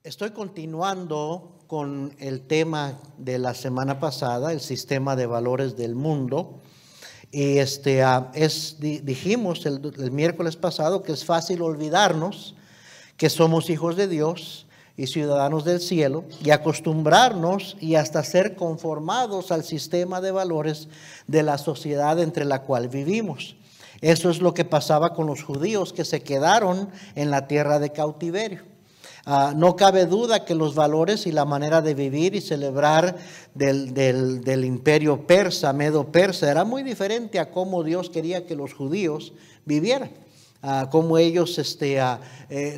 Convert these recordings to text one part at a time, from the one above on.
Estoy continuando con el tema de la semana pasada, el sistema de valores del mundo. Y dijimos el miércoles pasado que es fácil olvidarnos que somos hijos de Dios y ciudadanos del cielo y acostumbrarnos y hasta ser conformados al sistema de valores de la sociedad entre la cual vivimos. Eso es lo que pasaba con los judíos que se quedaron en la tierra de cautiverio. No cabe duda que los valores y la manera de vivir y celebrar del imperio persa, medo-persa, era muy diferente a cómo Dios quería que los judíos vivieran. Como ellos,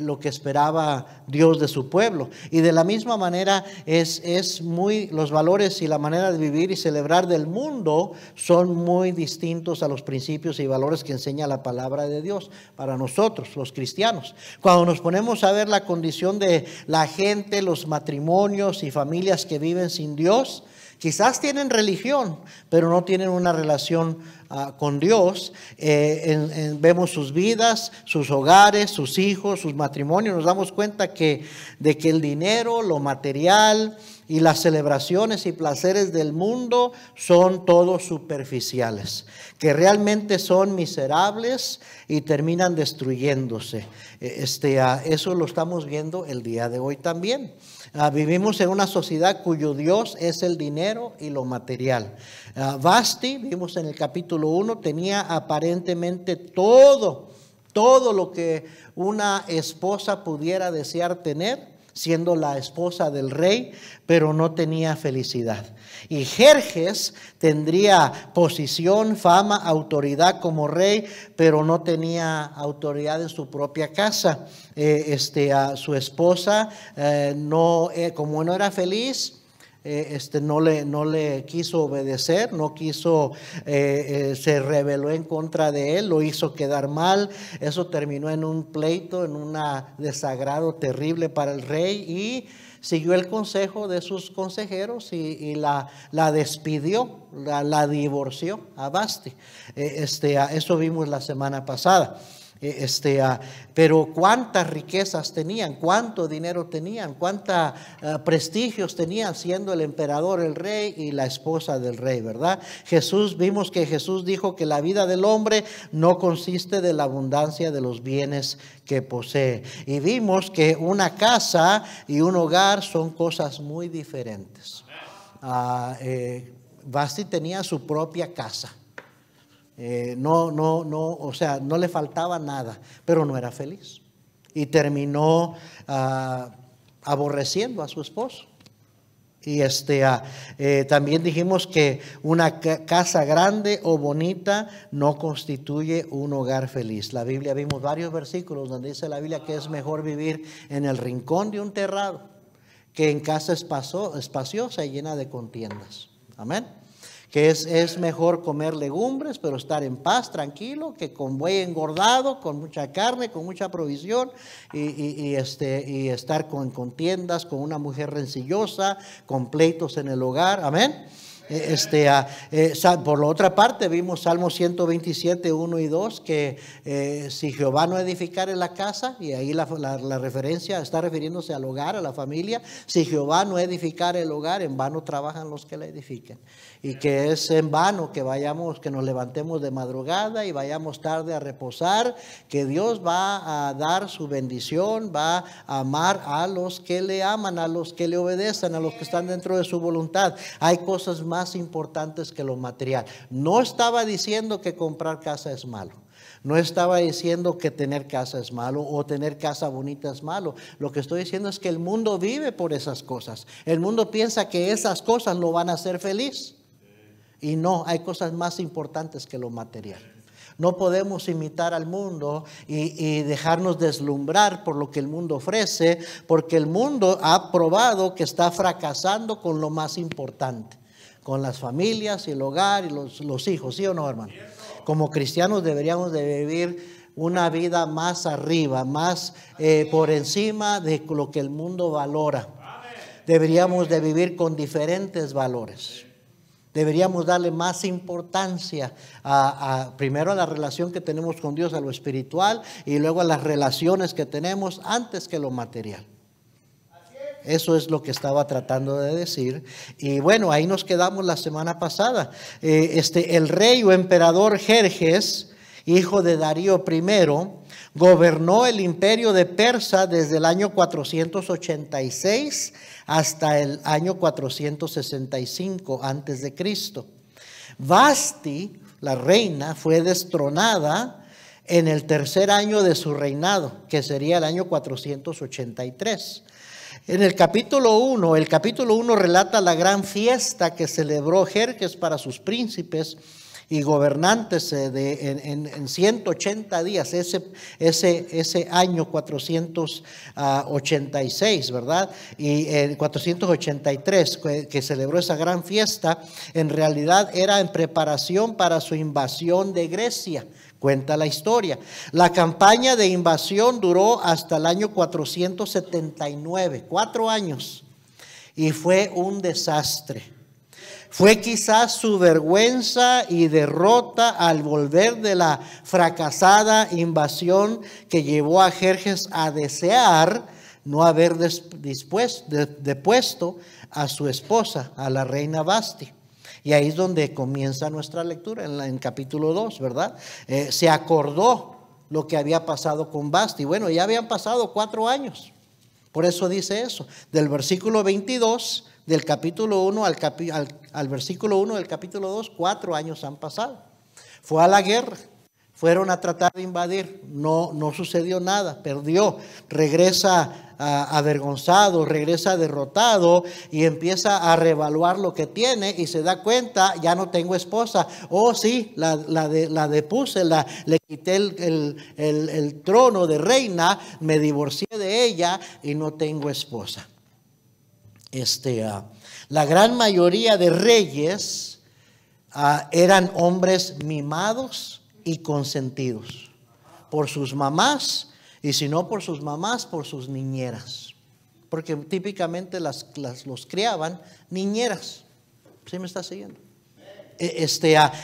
lo que esperaba Dios de su pueblo. Y de la misma manera los valores y la manera de vivir y celebrar del mundo son muy distintos a los principios y valores que enseña la palabra de Dios para nosotros, los cristianos. Cuando nos ponemos a ver la condición de la gente, los matrimonios y familias que viven sin Dios, quizás tienen religión, pero no tienen una relación con Dios. Vemos sus vidas, sus hogares, sus hijos, sus matrimonios. Nos damos cuenta de que el dinero, lo material y las celebraciones y placeres del mundo son todos superficiales, que realmente son miserables y terminan destruyéndose. Eso lo estamos viendo el día de hoy también. Vivimos en una sociedad cuyo Dios es el dinero y lo material. Vasti, vimos en el capítulo 1, tenía aparentemente todo lo que una esposa pudiera desear tener, siendo la esposa del rey, pero no tenía felicidad. Y Jerjes tendría posición, fama, autoridad como rey, pero no tenía autoridad en su propia casa. A su esposa, como no era feliz, no le quiso obedecer, no quiso, se rebeló en contra de él, lo hizo quedar mal. Eso terminó en un pleito, en un desagrado terrible para el rey, y siguió el consejo de sus consejeros y la despidió, la divorció a Vasti. Eso vimos la semana pasada. Pero cuántas riquezas tenían, cuánto dinero tenían, cuántos prestigios tenían, siendo el emperador, el rey y la esposa del rey, ¿verdad? Vimos que Jesús dijo que la vida del hombre no consiste de la abundancia de los bienes que posee. Y vimos que una casa y un hogar son cosas muy diferentes. Vasti tenía su propia casa. O sea, no le faltaba nada, pero no era feliz. Y terminó aborreciendo a su esposo. Y también dijimos que una casa grande o bonita no constituye un hogar feliz. La Biblia, vimos varios versículos donde dice la Biblia que es mejor vivir en el rincón de un terrado que en casa espaciosa y llena de contiendas. Amén. Que es mejor comer legumbres, pero estar en paz, tranquilo, que con buey engordado, con mucha carne, con mucha provisión, y estar con contiendas, con una mujer rencillosa, con pleitos en el hogar. Amén. Por la otra parte, vimos Salmo 127, 1 y 2, que si Jehová no edificare la casa, y ahí la referencia está refiriéndose al hogar, a la familia. Si Jehová no edificare el hogar, en vano trabajan los que la edifiquen. Y que es en vano que nos levantemos de madrugada y vayamos tarde a reposar, que Dios va a dar su bendición, va a amar a los que le aman, a los que le obedecen, a los que están dentro de su voluntad. Hay cosas más importantes que lo material. No estaba diciendo que comprar casa es malo. No estaba diciendo que tener casa es malo o tener casa bonita es malo. Lo que estoy diciendo es que el mundo vive por esas cosas. El mundo piensa que esas cosas lo van a hacer feliz. Y no, hay cosas más importantes que lo material. No podemos imitar al mundo y dejarnos deslumbrar por lo que el mundo ofrece, porque el mundo ha probado que está fracasando con lo más importante, con las familias y el hogar y los hijos, ¿sí o no, hermano? Como cristianos deberíamos de vivir una vida más arriba, más por encima de lo que el mundo valora. Deberíamos de vivir con diferentes valores. Deberíamos darle más importancia primero a la relación que tenemos con Dios, a lo espiritual, y luego a las relaciones que tenemos antes que lo material. Eso es lo que estaba tratando de decir. Y bueno, ahí nos quedamos la semana pasada. El rey o emperador Jerjes, hijo de Darío I, gobernó el imperio de Persa desde el año 486 hasta el año 465 antes de Cristo. Vasti, la reina, fue destronada en el tercer año de su reinado, que sería el año 483. En el capítulo 1 relata la gran fiesta que celebró Jerjes para sus príncipes y gobernantes en 180 días, ese año 486, ¿verdad? Y en 483 que celebró esa gran fiesta, en realidad era en preparación para su invasión de Grecia. Cuenta la historia. La campaña de invasión duró hasta el año 479, 4 años, y fue un desastre. Fue quizás su vergüenza y derrota al volver de la fracasada invasión que llevó a Jerjes a desear no haber depuesto a su esposa, a la reina Vasti. Y ahí es donde comienza nuestra lectura, en capítulo 2, ¿verdad? Se acordó lo que había pasado con Vasti. Bueno, ya habían pasado 4 años. Por eso dice eso. Del versículo 22 del capítulo 1 al versículo 1 del capítulo 2, 4 años han pasado. Fue a la guerra. Fueron a tratar de invadir, no sucedió nada, perdió, regresa avergonzado, regresa derrotado y empieza a reevaluar lo que tiene y se da cuenta, ya no tengo esposa. Oh sí, la depuse, le quité el trono de reina, me divorcié de ella y no tengo esposa. La gran mayoría de reyes eran hombres mimados y consentidos por sus mamás, y si no por sus mamás, por sus niñeras, porque típicamente los criaban niñeras. ¿Sí me está siguiendo?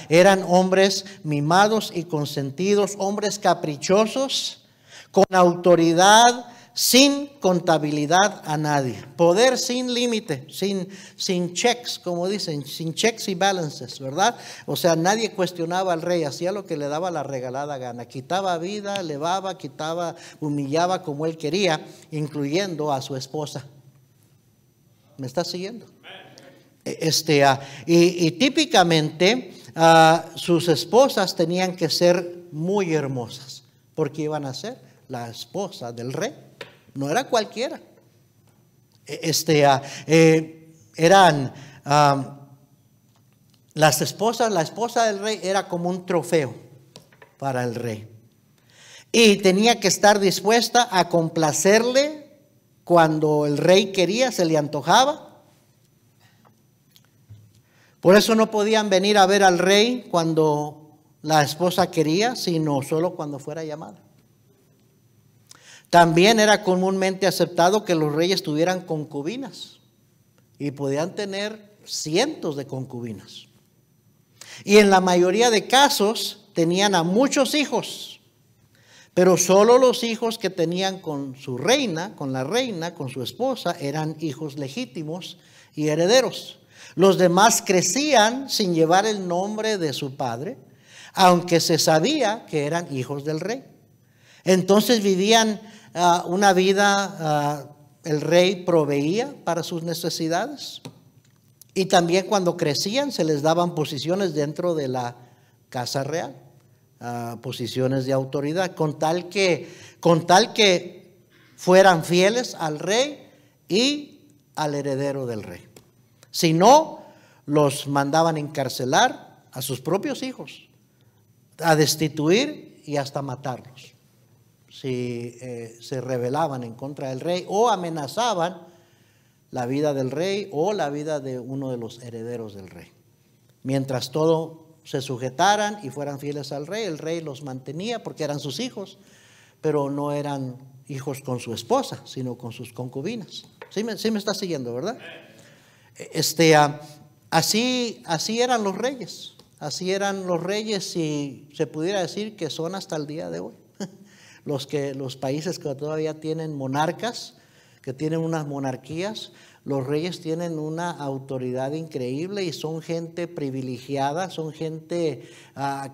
Eran hombres mimados y consentidos, hombres caprichosos, con autoridad, sin contabilidad a nadie, poder sin límite, sin checks, como dicen, sin checks y balances, ¿verdad? O sea, nadie cuestionaba al rey, hacía lo que le daba la regalada gana, quitaba vida, elevaba, quitaba, humillaba como él quería, incluyendo a su esposa. ¿Me está siguiendo? Y típicamente sus esposas tenían que ser muy hermosas, porque iban a ser la esposa del rey. No era cualquiera. Eran las esposas, la esposa del rey era como un trofeo para el rey. Y tenía que estar dispuesta a complacerle cuando el rey quería, se le antojaba. Por eso no podían venir a ver al rey cuando la esposa quería, sino solo cuando fuera llamada. También era comúnmente aceptado que los reyes tuvieran concubinas y podían tener cientos de concubinas. Y en la mayoría de casos tenían a muchos hijos, pero solo los hijos que tenían con su reina, con la reina, con su esposa, eran hijos legítimos y herederos. Los demás crecían sin llevar el nombre de su padre, aunque se sabía que eran hijos del rey. Entonces vivían una vida, el rey proveía para sus necesidades, y también cuando crecían se les daban posiciones dentro de la casa real, posiciones de autoridad, con tal que fueran fieles al rey y al heredero del rey. Si no, los mandaban encarcelar a sus propios hijos, a destituir y hasta matarlos si se rebelaban en contra del rey o amenazaban la vida del rey o la vida de uno de los herederos del rey. Mientras todo se sujetaran y fueran fieles al rey, el rey los mantenía porque eran sus hijos, pero no eran hijos con su esposa, sino con sus concubinas. Sí me está siguiendo, ¿verdad? Así eran los reyes. Así eran los reyes, y se pudiera decir que son hasta el día de hoy. Los países que todavía tienen monarcas, que tienen unas monarquías, los reyes tienen una autoridad increíble y son gente privilegiada, son gente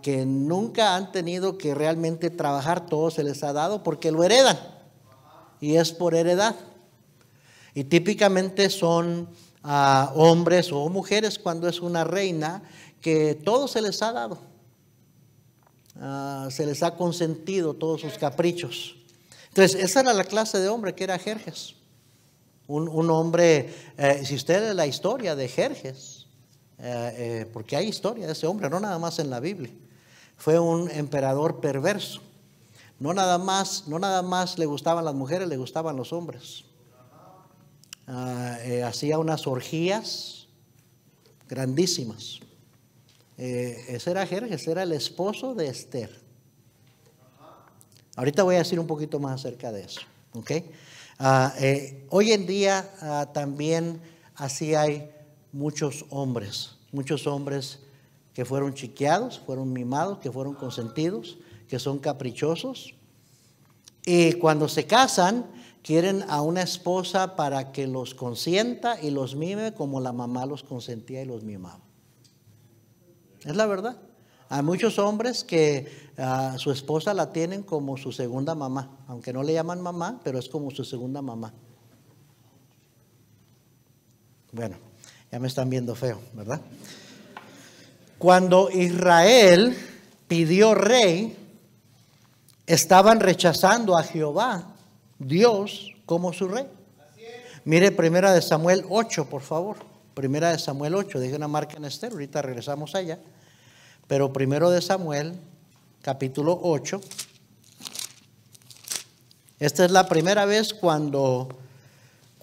que nunca han tenido que realmente trabajar, todo se les ha dado porque lo heredan y es por heredad. Y típicamente son hombres o mujeres cuando es una reina que todo se les ha dado, se les ha consentido todos sus caprichos. Entonces esa era la clase de hombre que era Jerjes. Un hombre, si usted lee la historia de Jerjes, porque hay historia de ese hombre, no nada más en la Biblia, fue un emperador perverso. No nada más le gustaban las mujeres, le gustaban los hombres. Hacía unas orgías grandísimas. Ese era Jerjes, era el esposo de Esther. Ahorita voy a decir un poquito más acerca de eso, ¿ok? Hoy en día también así hay muchos hombres que fueron chiqueados, fueron mimados, que fueron consentidos, que son caprichosos. Y cuando se casan, quieren a una esposa para que los consienta y los mime como la mamá los consentía y los mimaba. Es la verdad. Hay muchos hombres que su esposa la tienen como su segunda mamá, aunque no le llaman mamá, pero es como su segunda mamá. Bueno, ya me están viendo feo, ¿verdad? Cuando Israel pidió rey, estaban rechazando a Jehová, Dios, como su rey. Mire 1 de Samuel 8, por favor. 1 de Samuel 8, deje una marca en Esther, ahorita regresamos allá. Pero 1 de Samuel, capítulo 8. Esta es la primera vez cuando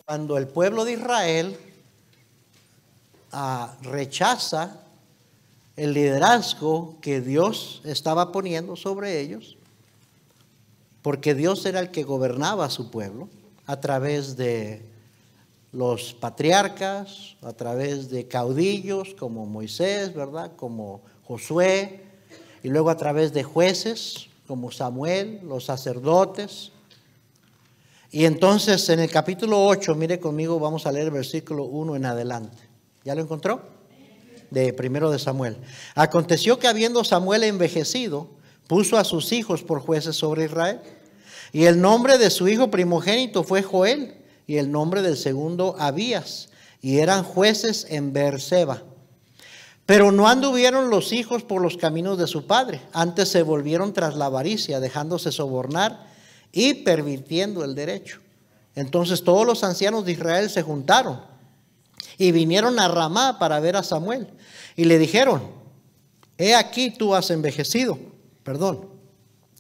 el pueblo de Israel rechaza el liderazgo que Dios estaba poniendo sobre ellos, porque Dios era el que gobernaba a su pueblo a través de los patriarcas, a través de caudillos como Moisés, ¿verdad? Como Josué, y luego a través de jueces como Samuel, los sacerdotes. Y entonces en el capítulo 8, mire conmigo, vamos a leer el versículo 1 en adelante. ¿Ya lo encontró? De 1 de Samuel. Aconteció que habiendo Samuel envejecido, puso a sus hijos por jueces sobre Israel. Y el nombre de su hijo primogénito fue Joel, y el nombre del segundo Abías, y eran jueces en Beerseba. Pero no anduvieron los hijos por los caminos de su padre, antes se volvieron tras la avaricia, dejándose sobornar y pervirtiendo el derecho. Entonces todos los ancianos de Israel se juntaron y vinieron a Ramá para ver a Samuel. Y le dijeron: he aquí tú has envejecido,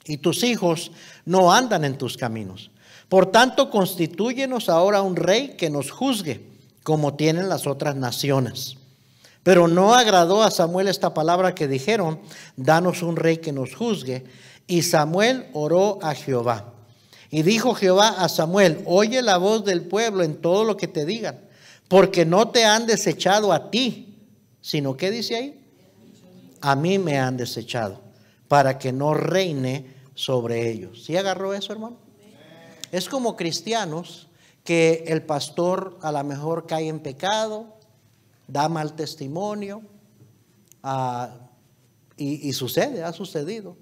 y tus hijos no andan en tus caminos. Por tanto, constitúyenos ahora un rey que nos juzgue, como tienen las otras naciones. Pero no agradó a Samuel esta palabra que dijeron: danos un rey que nos juzgue. Y Samuel oró a Jehová. Y dijo Jehová a Samuel: oye la voz del pueblo en todo lo que te digan, porque no te han desechado a ti, sino, ¿qué dice ahí? A mí me han desechado, para que no reine sobre ellos. ¿Sí agarró eso, hermano? Es como cristianos que el pastor a lo mejor cae en pecado, da mal testimonio, y sucede, ha sucedido.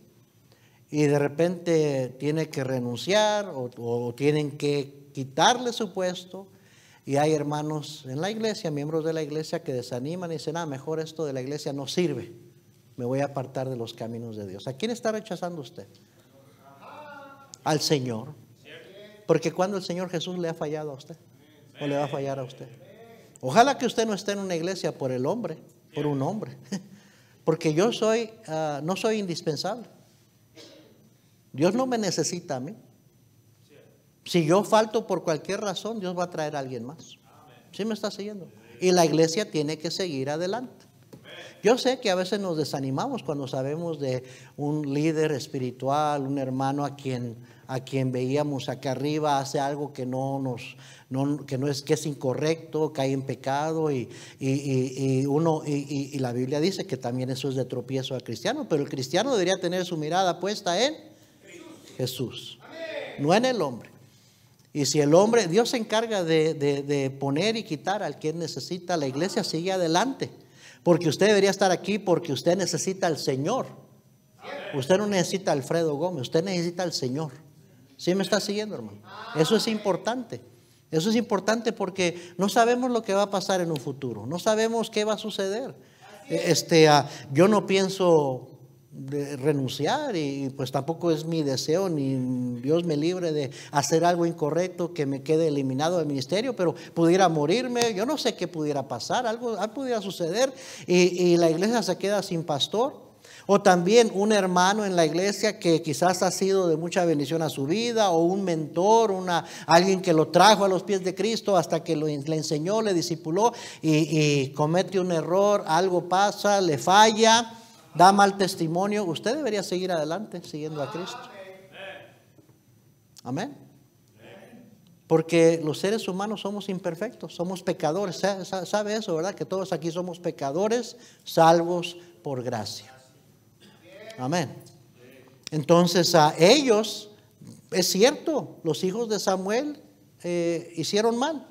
Y de repente tiene que renunciar o tienen que quitarle su puesto. Y hay hermanos en la iglesia, miembros de la iglesia, que desaniman y dicen: mejor esto de la iglesia no sirve, me voy a apartar de los caminos de Dios. ¿A quién está rechazando usted? Al Señor. Porque cuando el Señor Jesús le ha fallado a usted, o le va a fallar a usted. Ojalá que usted no esté en una iglesia por el hombre, por un hombre, porque yo no soy indispensable. Dios no me necesita a mí. Si yo falto por cualquier razón, Dios va a traer a alguien más. ¿Sí me está siguiendo? Y la iglesia tiene que seguir adelante. Yo sé que a veces nos desanimamos cuando sabemos de un líder espiritual, un hermano a quien veíamos acá arriba hace algo que que es incorrecto, cae en pecado y la Biblia dice que también eso es de tropiezo al cristiano, pero el cristiano debería tener su mirada puesta en Jesús, no en el hombre. Y si el hombre, Dios se encarga de poner y quitar al que necesita, la iglesia sigue adelante. Porque usted debería estar aquí porque usted necesita al Señor. Usted no necesita a Alfredo Gómez, usted necesita al Señor. ¿Sí me está siguiendo, hermano? Eso es importante. Eso es importante porque no sabemos lo que va a pasar en un futuro. No sabemos qué va a suceder. Yo no pienso renunciar y pues tampoco es mi deseo, ni Dios me libre de hacer algo incorrecto que me quede eliminado del ministerio, pero pudiera morirme, yo no sé qué pudiera pasar, algo pudiera suceder y la iglesia se queda sin pastor. O también un hermano en la iglesia que quizás ha sido de mucha bendición a su vida, o un mentor, alguien que lo trajo a los pies de Cristo hasta que le enseñó, le discipuló y comete un error, algo pasa, le falla, da mal testimonio. Usted debería seguir adelante siguiendo a Cristo. Amén. Porque los seres humanos somos imperfectos, somos pecadores. ¿Sabe eso, verdad? Que todos aquí somos pecadores, salvos por gracia. Amén. Entonces a ellos, es cierto, los hijos de Samuel hicieron mal,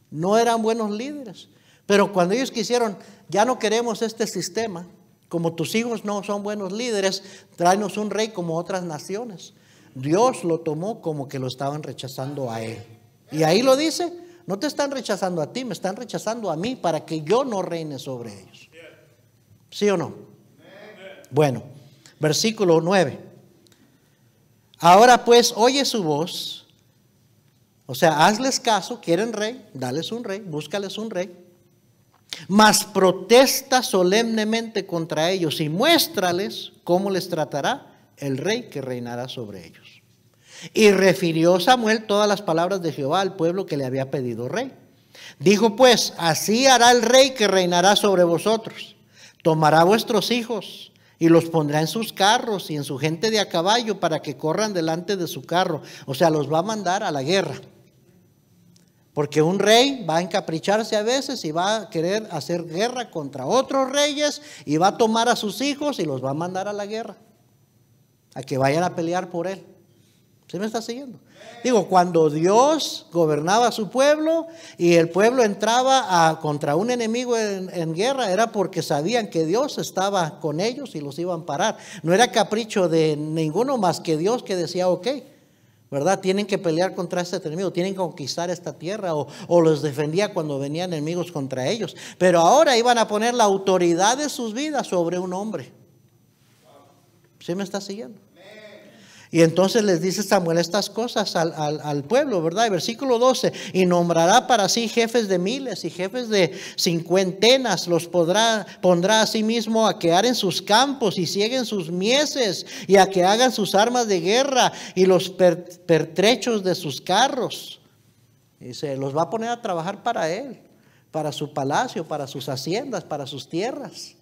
no eran buenos líderes, pero cuando ellos quisieron, ya no queremos este sistema, como tus hijos no son buenos líderes, tráenos un rey como otras naciones. Dios lo tomó como que lo estaban rechazando a él. Y ahí lo dice, no te están rechazando a ti, me están rechazando a mí para que yo no reine sobre ellos. ¿Sí o no? Bueno. Versículo 9. Ahora pues oye su voz, o sea, hazles caso, quieren rey, dales un rey, búscales un rey, mas protesta solemnemente contra ellos y muéstrales cómo les tratará el rey que reinará sobre ellos. Y refirió Samuel todas las palabras de Jehová al pueblo que le había pedido rey. Dijo pues, así hará el rey que reinará sobre vosotros, tomará vuestros hijos y los pondrá en sus carros y en su gente de a caballo para que corran delante de su carro. O sea, los va a mandar a la guerra. Porque un rey va a encapricharse a veces y va a querer hacer guerra contra otros reyes y va a tomar a sus hijos y los va a mandar a la guerra. A que vayan a pelear por él. ¿Sí me está siguiendo? Digo, cuando Dios gobernaba a su pueblo y el pueblo entraba contra un enemigo en guerra, era porque sabían que Dios estaba con ellos y los iban a parar. No era capricho de ninguno más que Dios que decía, ok, ¿verdad? Tienen que pelear contra este enemigo, tienen que conquistar esta tierra, o los defendía cuando venían enemigos contra ellos. Pero ahora iban a poner la autoridad de sus vidas sobre un hombre. ¿Sí me está siguiendo? Y entonces les dice Samuel estas cosas al pueblo, ¿verdad? El versículo 12, y nombrará para sí jefes de miles y jefes de cincuentenas, los pondrá a sí mismo a que aren sus campos y cieguen sus mieses y a que hagan sus armas de guerra y los pertrechos de sus carros. Y se los va a poner a trabajar para él, para su palacio, para sus haciendas, para sus tierras.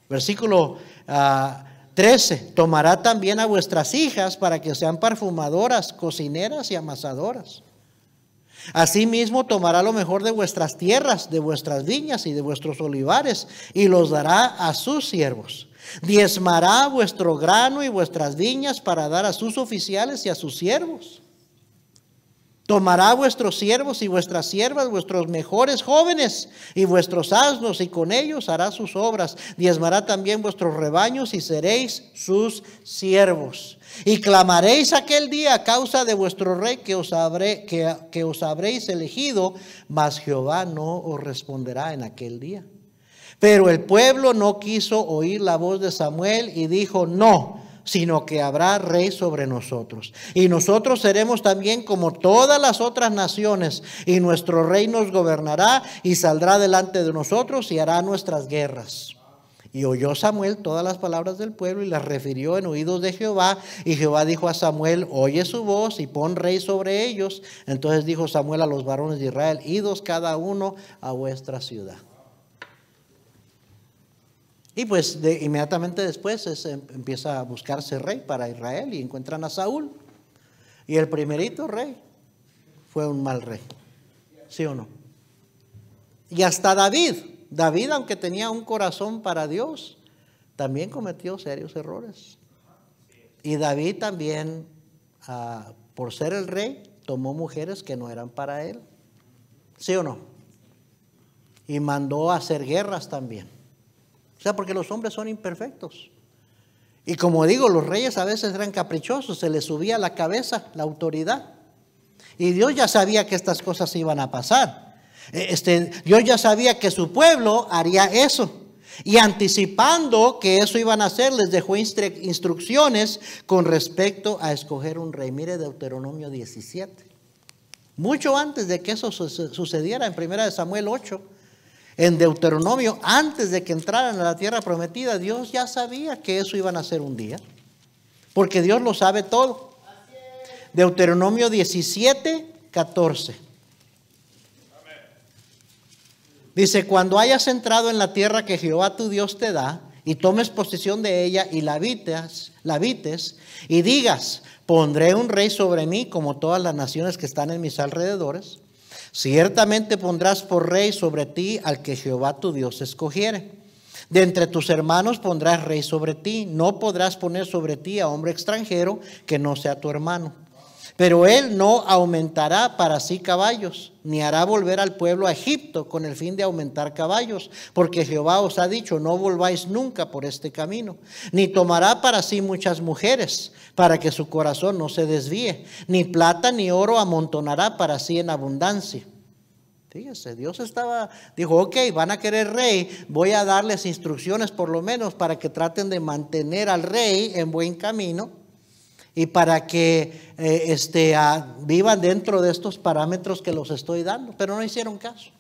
Versículo 13, tomará también a vuestras hijas para que sean perfumadoras, cocineras y amasadoras. Asimismo tomará lo mejor de vuestras tierras, de vuestras viñas y de vuestros olivares, y los dará a sus siervos. Diezmará vuestro grano y vuestras viñas para dar a sus oficiales y a sus siervos. Tomará vuestros siervos y vuestras siervas, vuestros mejores jóvenes y vuestros asnos, y con ellos hará sus obras. Diezmará también vuestros rebaños y seréis sus siervos. Y clamaréis aquel día a causa de vuestro rey que os habréis elegido, mas Jehová no os responderá en aquel día. Pero el pueblo no quiso oír la voz de Samuel y dijo, no, sino que habrá rey sobre nosotros. Y nosotros seremos también como todas las otras naciones, y nuestro rey nos gobernará y saldrá delante de nosotros y hará nuestras guerras. Y oyó Samuel todas las palabras del pueblo y las refirió en oídos de Jehová. Y Jehová dijo a Samuel, oye su voz y pon rey sobre ellos. Entonces dijo Samuel a los varones de Israel, idos cada uno a vuestra ciudad. Y pues inmediatamente después empieza a buscarse rey para Israel y encuentran a Saúl. Y el primerito rey fue un mal rey. ¿Sí o no? Y hasta David, aunque tenía un corazón para Dios, también cometió serios errores. Y David también, por ser el rey, tomó mujeres que no eran para él. ¿Sí o no? Y mandó a hacer guerras también. O sea, porque los hombres son imperfectos. Y como digo, los reyes a veces eran caprichosos, se les subía a la cabeza la autoridad. Y Dios ya sabía que estas cosas iban a pasar. Dios ya sabía que su pueblo haría eso. Y anticipando que eso iban a hacer, les dejó instrucciones con respecto a escoger un rey. Mire Deuteronomio 17. Mucho antes de que eso sucediera, en 1 Samuel 8, en Deuteronomio, antes de que entraran a la tierra prometida, Dios ya sabía que eso iban a hacer un día. Porque Dios lo sabe todo. Deuteronomio 17, 14. Dice, cuando hayas entrado en la tierra que Jehová tu Dios te da, y tomes posesión de ella y la habites, y digas, pondré un rey sobre mí como todas las naciones que están en mis alrededores, ciertamente pondrás por rey sobre ti al que Jehová tu Dios escogiere. De entre tus hermanos pondrás rey sobre ti, no podrás poner sobre ti a hombre extranjero que no sea tu hermano. Pero él no aumentará para sí caballos, ni hará volver al pueblo a Egipto con el fin de aumentar caballos, porque Jehová os ha dicho, no volváis nunca por este camino. Ni tomará para sí muchas mujeres, para que su corazón no se desvíe, ni plata ni oro amontonará para sí en abundancia. Fíjese, Dios dijo, ok, van a querer rey, voy a darles instrucciones por lo menos para que traten de mantener al rey en buen camino. Y para que vivan dentro de estos parámetros que los estoy dando. Pero no hicieron caso.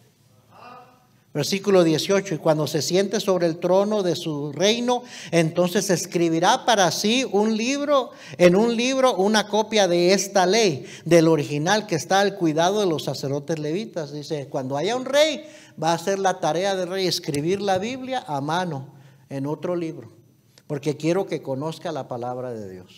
Versículo 18. Y cuando se siente sobre el trono de su reino, entonces escribirá para sí en un libro una copia de esta ley, del original que está al cuidado de los sacerdotes levitas. Dice, cuando haya un rey, va a ser la tarea del rey escribir la Biblia a mano en otro libro. Porque quiero que conozca la palabra de Dios.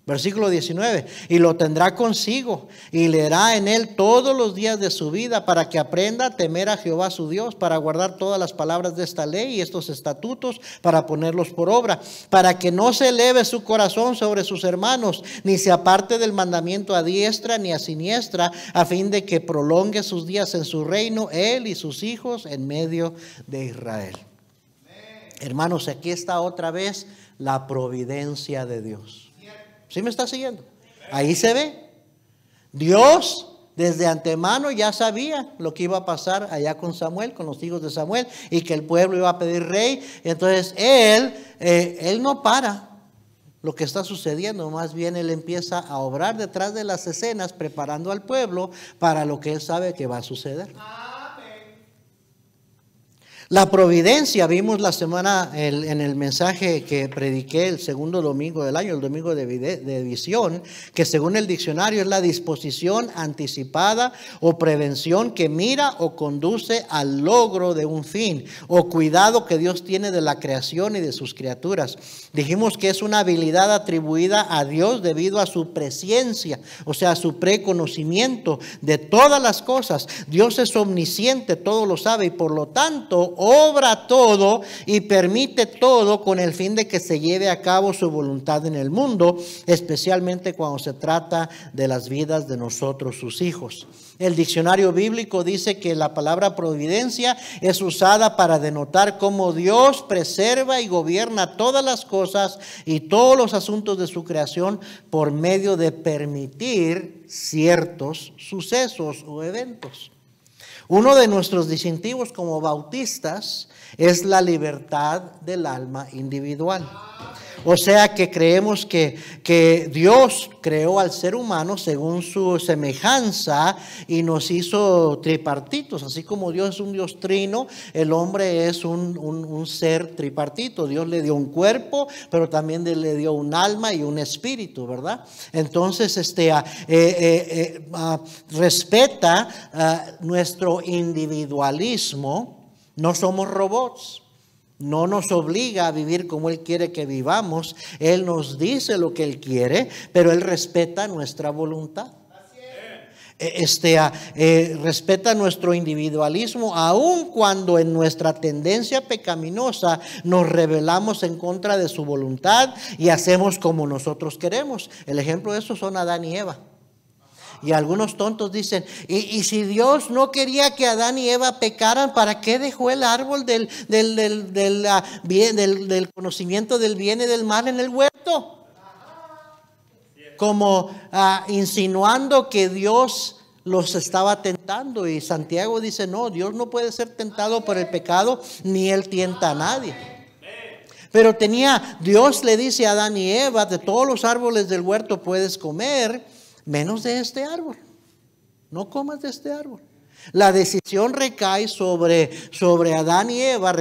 Versículo 19, y lo tendrá consigo y leerá en él todos los días de su vida para que aprenda a temer a Jehová su Dios, para guardar todas las palabras de esta ley y estos estatutos, para ponerlos por obra, para que no se eleve su corazón sobre sus hermanos, ni se aparte del mandamiento a diestra ni a siniestra, a fin de que prolongue sus días en su reino, él y sus hijos en medio de Israel. Hermanos, aquí está otra vez la providencia de Dios. ¿Sí me está siguiendo? Ahí se ve. Dios desde antemano ya sabía lo que iba a pasar allá con Samuel, con los hijos de Samuel, y que el pueblo iba a pedir rey. Entonces él no para lo que está sucediendo, más bien él empieza a obrar detrás de las escenas, preparando al pueblo para lo que él sabe que va a suceder. La providencia, vimos la semana en el mensaje que prediqué el segundo domingo del año, el domingo de visión, que según el diccionario es la disposición anticipada o prevención que mira o conduce al logro de un fin, o cuidado que Dios tiene de la creación y de sus criaturas. Dijimos que es una habilidad atribuida a Dios debido a su presciencia, o sea, su preconocimiento de todas las cosas. Dios es omnisciente, todo lo sabe, y por lo tanto obra todo y permite todo con el fin de que se lleve a cabo su voluntad en el mundo, especialmente cuando se trata de las vidas de nosotros, sus hijos. El diccionario bíblico dice que la palabra providencia es usada para denotar cómo Dios preserva y gobierna todas las cosas y todos los asuntos de su creación por medio de permitir ciertos sucesos o eventos. Uno de nuestros distintivos como bautistas es la libertad del alma individual. O sea que creemos que Dios creó al ser humano según su semejanza y nos hizo tripartitos. Así como Dios es un Dios trino, el hombre es un ser tripartito. Dios le dio un cuerpo, pero también le dio un alma y un espíritu, ¿verdad? Entonces, respeta nuestro individualismo. No somos robots. No nos obliga a vivir como Él quiere que vivamos. Él nos dice lo que Él quiere, pero Él respeta nuestra voluntad. Respeta nuestro individualismo, aun cuando en nuestra tendencia pecaminosa nos rebelamos en contra de su voluntad y hacemos como nosotros queremos. El ejemplo de eso son Adán y Eva. Y algunos tontos dicen, y si Dios no quería que Adán y Eva pecaran, ¿para qué dejó el árbol del conocimiento del bien y del mal en el huerto? Como insinuando que Dios los estaba tentando. Y Santiago dice, no, Dios no puede ser tentado por el pecado, ni Él tienta a nadie. Pero Dios le dice a Adán y Eva, de todos los árboles del huerto puedes comer, menos de este árbol. No comas de este árbol. La decisión recayó sobre Adán y Eva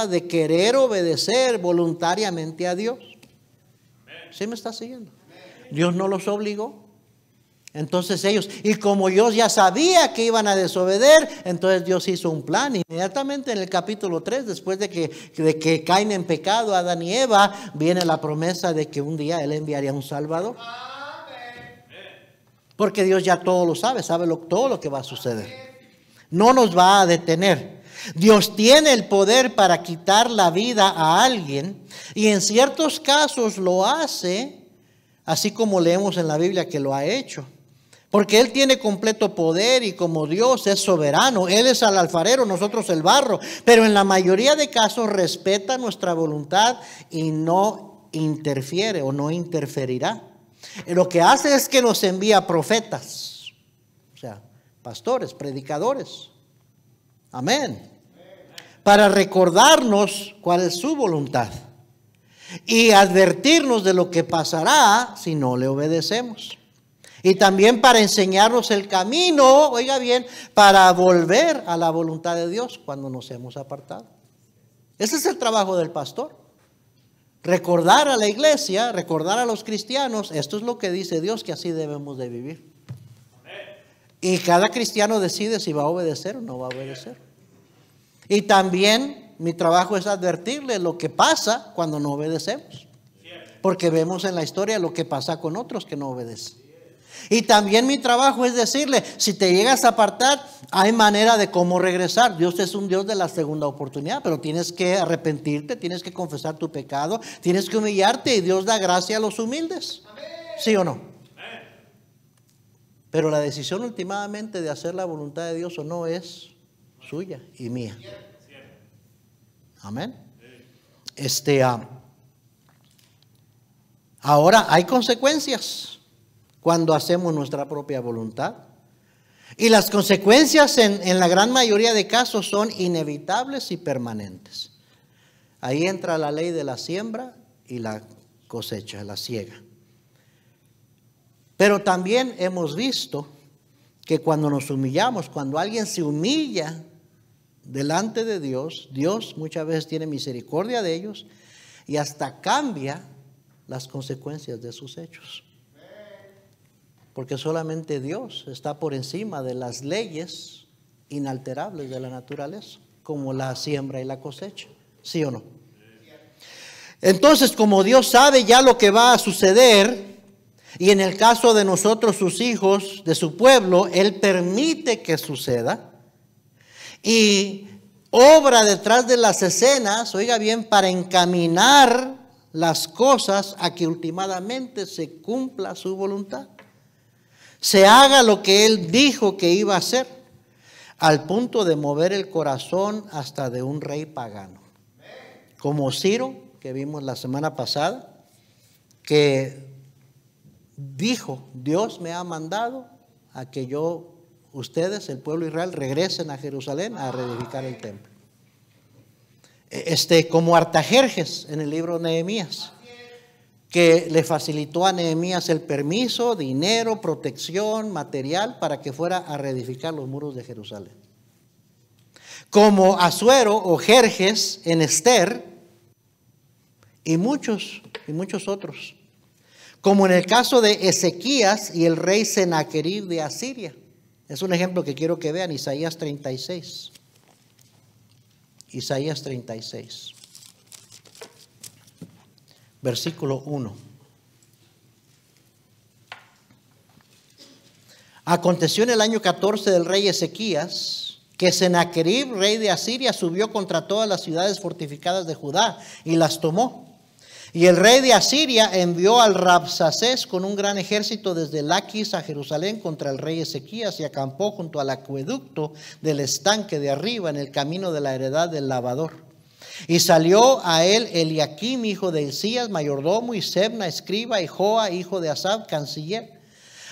de querer obedecer voluntariamente a Dios. ¿Sí me está siguiendo? Dios no los obligó. Entonces ellos, y como Dios ya sabía que iban a desobedecer, entonces Dios hizo un plan. Inmediatamente en el capítulo 3, después de que caen en pecado Adán y Eva, viene la promesa de que un día Él enviaría un Salvador. Porque Dios ya todo lo sabe, todo lo que va a suceder. No nos va a detener. Dios tiene el poder para quitar la vida a alguien, y en ciertos casos lo hace, así como leemos en la Biblia que lo ha hecho. Porque Él tiene completo poder, y como Dios es soberano, Él es el alfarero, nosotros el barro. Pero en la mayoría de casos respeta nuestra voluntad y no interfiere o no interferirá. Lo que hace es que nos envía profetas, o sea, pastores, predicadores. Amén. Para recordarnos cuál es su voluntad y advertirnos de lo que pasará si no le obedecemos. Y también para enseñarnos el camino, oiga bien, para volver a la voluntad de Dios cuando nos hemos apartado. Ese es el trabajo del pastor. Recordar a la iglesia, recordar a los cristianos, esto es lo que dice Dios, que así debemos de vivir. Y cada cristiano decide si va a obedecer o no va a obedecer. Y también mi trabajo es advertirle lo que pasa cuando no obedecemos. Porque vemos en la historia lo que pasa con otros que no obedecen. Y también mi trabajo es decirle, si te llegas a apartar, hay manera de cómo regresar. Dios es un Dios de la segunda oportunidad, pero tienes que arrepentirte, tienes que confesar tu pecado, tienes que humillarte, y Dios da gracia a los humildes. ¿Sí o no? Pero la decisión últimamente de hacer la voluntad de Dios o no es suya y mía. Amén. Ahora hay consecuencias cuando hacemos nuestra propia voluntad. Y las consecuencias en la gran mayoría de casos son inevitables y permanentes. Ahí entra la ley de la siembra y la cosecha, la siega. Pero también hemos visto que cuando nos humillamos, cuando alguien se humilla delante de Dios, Dios muchas veces tiene misericordia de ellos y hasta cambia las consecuencias de sus hechos. Porque solamente Dios está por encima de las leyes inalterables de la naturaleza, como la siembra y la cosecha. ¿Sí o no? Entonces, como Dios sabe ya lo que va a suceder, y en el caso de nosotros, sus hijos, de su pueblo, Él permite que suceda y obra detrás de las escenas, oiga bien, para encaminar las cosas a que últimamente se cumpla su voluntad. Se haga lo que Él dijo que iba a hacer, al punto de mover el corazón hasta de un rey pagano. Como Ciro, que vimos la semana pasada, que dijo, Dios me ha mandado a que ustedes, el pueblo de Israel, regresen a Jerusalén a reedificar el templo. Como Artajerjes en el libro de Nehemías, que le facilitó a Nehemías el permiso, dinero, protección, material para que fuera a reedificar los muros de Jerusalén. Como Asuero o Jerjes en Esther y muchos otros. Como en el caso de Ezequías y el rey Senaquerib de Asiria. Es un ejemplo que quiero que vean, Isaías 36. Isaías 36. Versículo 1. Aconteció en el año 14 del rey Ezequías que Senaquerib, rey de Asiria, subió contra todas las ciudades fortificadas de Judá y las tomó. Y el rey de Asiria envió al Rabsacés con un gran ejército desde Laquis a Jerusalén contra el rey Ezequías, y acampó junto al acueducto del estanque de arriba, en el camino de la heredad del lavador. Y salió a él Eliaquim, hijo de Hilcías, mayordomo, y Sebna, escriba, y Joa, hijo de Asaf, canciller.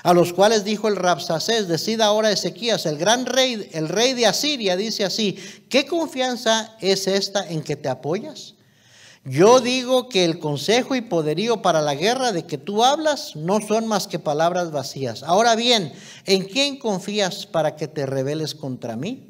A los cuales dijo el Rabsacés: decid ahora Ezequías, el gran rey, el rey de Asiria, dice así: ¿qué confianza es esta en que te apoyas? Yo digo que el consejo y poderío para la guerra de que tú hablas no son más que palabras vacías. Ahora bien, ¿en quién confías para que te rebeles contra mí?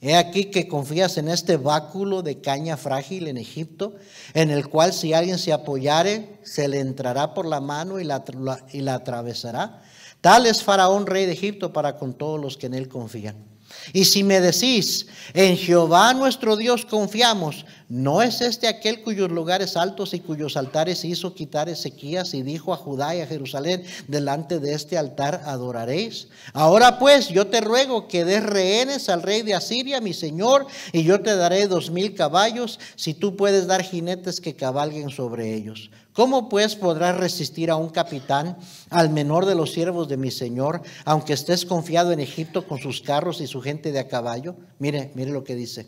He aquí que confías en este báculo de caña frágil en Egipto, en el cual si alguien se apoyare, se le entrará por la mano y la atravesará. Tal es Faraón, rey de Egipto, para con todos los que en él confían. Y si me decís: en Jehová nuestro Dios confiamos, ¿no es este aquel cuyos lugares altos y cuyos altares hizo quitar Ezequías y dijo a Judá y a Jerusalén: delante de este altar adoraréis? Ahora pues yo te ruego que des rehenes al rey de Asiria, mi señor, y yo te daré 2000 caballos, si tú puedes dar jinetes que cabalguen sobre ellos. ¿Cómo pues podrás resistir a un capitán, al menor de los siervos de mi señor, aunque estés confiado en Egipto con sus carros y su gente de a caballo? Mire lo que dice: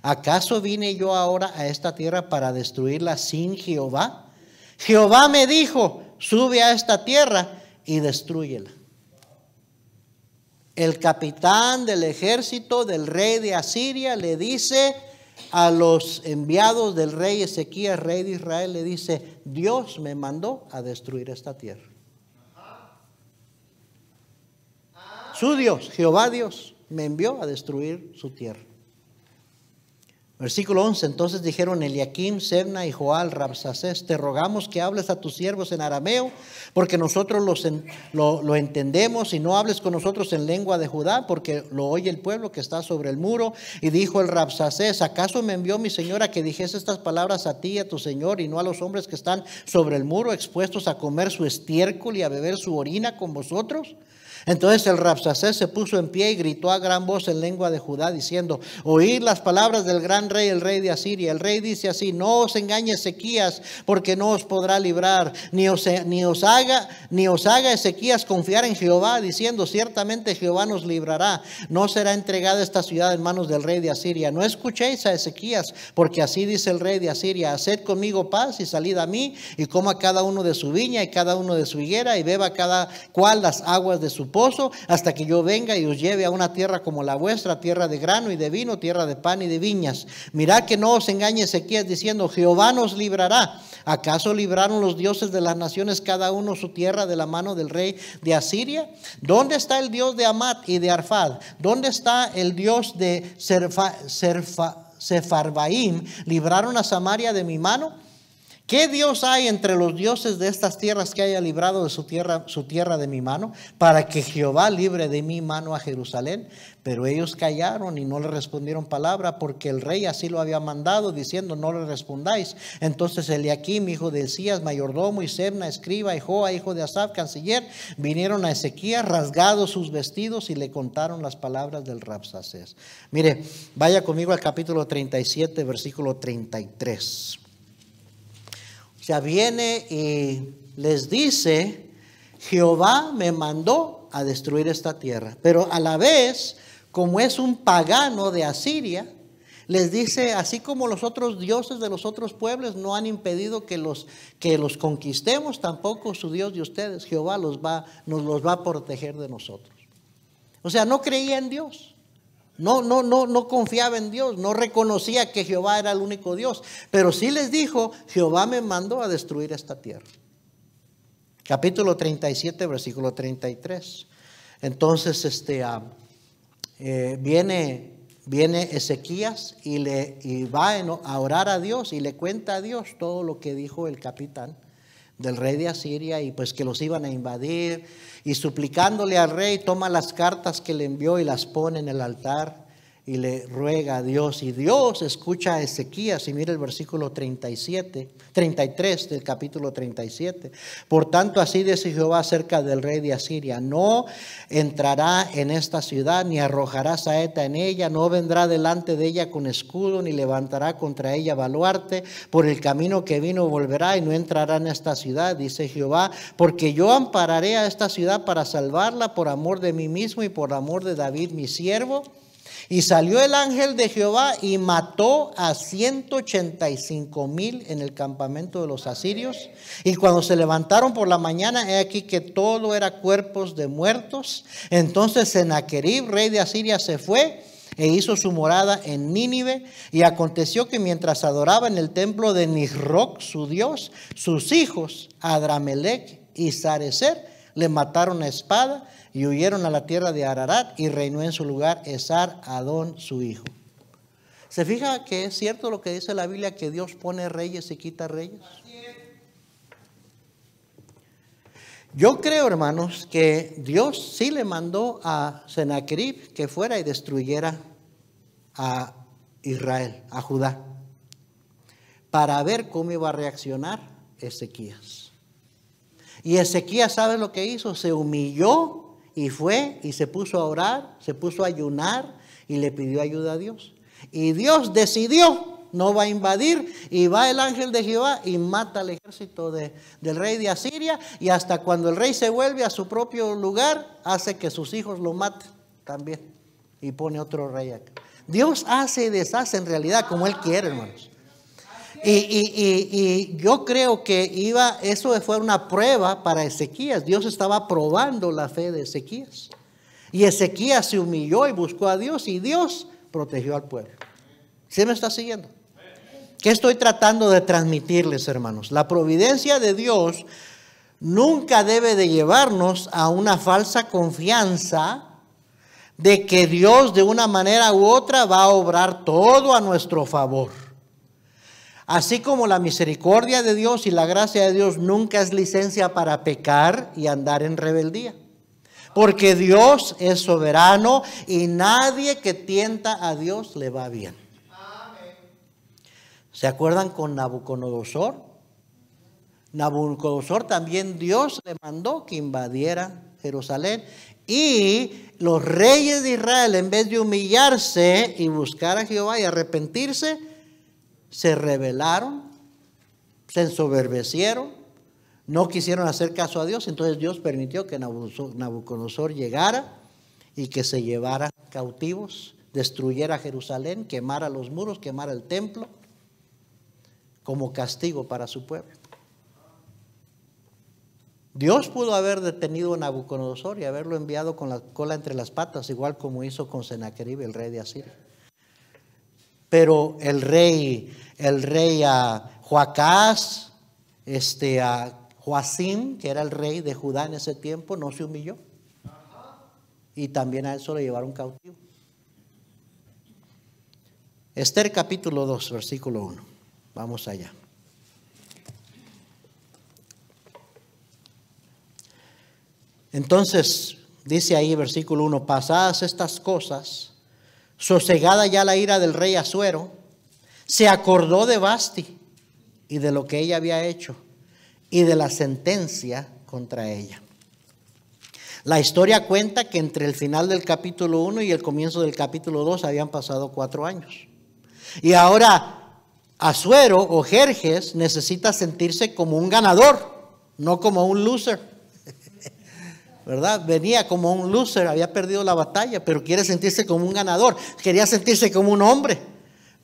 ¿acaso vine yo ahora a esta tierra para destruirla sin Jehová? Jehová me dijo: sube a esta tierra y destrúyela. El capitán del ejército del rey de Asiria le dice a los enviados del rey Ezequías, rey de Israel, le dice: Dios me mandó a destruir esta tierra. Su Dios, Jehová Dios, me envió a destruir su tierra. Versículo 11: entonces dijeron Eliaquim, Sebna y Joal, Rabsacés: te rogamos que hables a tus siervos en arameo, porque nosotros lo entendemos, y no hables con nosotros en lengua de Judá, porque lo oye el pueblo que está sobre el muro. Y dijo el Rabsacés: ¿acaso me envió mi señora que dijese estas palabras a ti y a tu señor, y no a los hombres que están sobre el muro, expuestos a comer su estiércol y a beber su orina con vosotros? Entonces el Rabsacés se puso en pie y gritó a gran voz en lengua de Judá, diciendo: oíd las palabras del gran rey, el rey de Asiria. El rey dice así: no os engañe Ezequías, porque no os podrá librar, ni os haga Ezequías confiar en Jehová, diciendo: ciertamente Jehová nos librará, no será entregada esta ciudad en manos del rey de Asiria. No escuchéis a Ezequías, porque así dice el rey de Asiria: haced conmigo paz y salid a mí, y coma cada uno de su viña y cada uno de su higuera, y beba cada cual las aguas de su pozo, hasta que yo venga y os lleve a una tierra como la vuestra, tierra de grano y de vino, tierra de pan y de viñas. Mirad que no os engañe Ezequías diciendo: Jehová nos librará. ¿Acaso libraron los dioses de las naciones cada uno su tierra de la mano del rey de Asiria? ¿Dónde está el Dios de Amat y de Arfad? ¿Dónde está el Dios de Sefarvaim? ¿Libraron a Samaria de mi mano? ¿Qué Dios hay entre los dioses de estas tierras que haya librado de su tierra de mi mano, para que Jehová libre de mi mano a Jerusalén? Pero ellos callaron y no le respondieron palabra, porque el rey así lo había mandado, diciendo: no le respondáis. Entonces Eliaquim, hijo de Hilcías, mayordomo, y Sebna, escriba, y Joa, hijo de Asaf, canciller, vinieron a Ezequías rasgados sus vestidos y le contaron las palabras del Rabsacés. Mire, vaya conmigo al capítulo 37, versículo 33. O sea, viene y les dice: Jehová me mandó a destruir esta tierra. Pero a la vez, como es un pagano de Asiria, les dice: así como los otros dioses de los otros pueblos no han impedido que los conquistemos, tampoco su Dios de ustedes, Jehová, nos los va a proteger de nosotros. O sea, no creía en Dios. No confiaba en Dios, no reconocía que Jehová era el único Dios, pero sí les dijo: Jehová me mandó a destruir esta tierra. Capítulo 37, versículo 33. Entonces viene Ezequías y va a orar a Dios, y le cuenta a Dios todo lo que dijo el capitán del rey de Asiria, y pues que los iban a invadir, y suplicándole al rey toma las cartas que le envió y las pone en el altar, y le ruega a Dios, y Dios escucha a Ezequías, y mira el versículo 33 del capítulo 37. Por tanto, así dice Jehová acerca del rey de Asiria: no entrará en esta ciudad, ni arrojará saeta en ella, no vendrá delante de ella con escudo, ni levantará contra ella baluarte. Por el camino que vino volverá, y no entrará en esta ciudad, dice Jehová, porque yo ampararé a esta ciudad para salvarla por amor de mí mismo y por amor de David mi siervo. Y salió el ángel de Jehová y mató a 185,000 en el campamento de los asirios. Y cuando se levantaron por la mañana, he aquí que todo era cuerpos de muertos. Entonces Sennacherib, rey de Asiria, se fue e hizo su morada en Nínive. Y aconteció que mientras adoraba en el templo de Nisroch, su dios, sus hijos Adramelech y Sarecer le mataron a espada y huyeron a la tierra de Ararat, y reinó en su lugar Esar-Adón, su hijo. ¿Se fija que es cierto lo que dice la Biblia, que Dios pone reyes y quita reyes? Yo creo, hermanos, que Dios sí le mandó a Sennacherib que fuera y destruyera a Israel, a Judá, para ver cómo iba a reaccionar Ezequías. Y Ezequías, ¿sabe lo que hizo? Se humilló y fue y se puso a orar, se puso a ayunar y le pidió ayuda a Dios. Y Dios decidió: no va a invadir, y va el ángel de Jehová y mata al ejército del rey de Asiria, y hasta cuando el rey se vuelve a su propio lugar, hace que sus hijos lo maten también y pone otro rey acá. Dios hace y deshace en realidad como Él quiere, hermanos. Y yo creo que eso fue una prueba para Ezequías. Dios estaba probando la fe de Ezequías. Y Ezequías se humilló y buscó a Dios, y Dios protegió al pueblo. ¿Sí me está siguiendo? ¿Qué estoy tratando de transmitirles, hermanos? La providencia de Dios nunca debe de llevarnos a una falsa confianza de que Dios de una manera u otra va a obrar todo a nuestro favor. Así como la misericordia de Dios y la gracia de Dios nunca es licencia para pecar y andar en rebeldía. Porque Dios es soberano y nadie que tienta a Dios le va bien. ¿Se acuerdan con Nabucodonosor? Nabucodonosor también Dios le mandó que invadiera Jerusalén. Y los reyes de Israel, en vez de humillarse y buscar a Jehová y arrepentirse, se rebelaron, se ensoberbecieron, no quisieron hacer caso a Dios. Entonces Dios permitió que Nabucodonosor llegara y que se llevara cautivos, destruyera Jerusalén, quemara los muros, quemara el templo, como castigo para su pueblo. Dios pudo haber detenido a Nabucodonosor y haberlo enviado con la cola entre las patas, igual como hizo con Sennacherib, el rey de Asiria. Pero el rey Joacás, Joacim, que era el rey de Judá en ese tiempo, no se humilló. Y también a él se lo llevaron cautivo. Esther capítulo 2, versículo 1. Vamos allá. Entonces, dice ahí versículo 1, pasadas estas cosas, sosegada ya la ira del rey Asuero, se acordó de Vasti y de lo que ella había hecho y de la sentencia contra ella. La historia cuenta que entre el final del capítulo 1 y el comienzo del capítulo 2 habían pasado 4 años. Y ahora Asuero o Jerjes necesita sentirse como un ganador, no como un loser. ¿Verdad? Venía como un loser, había perdido la batalla, pero quiere sentirse como un ganador. Quería sentirse como un hombre.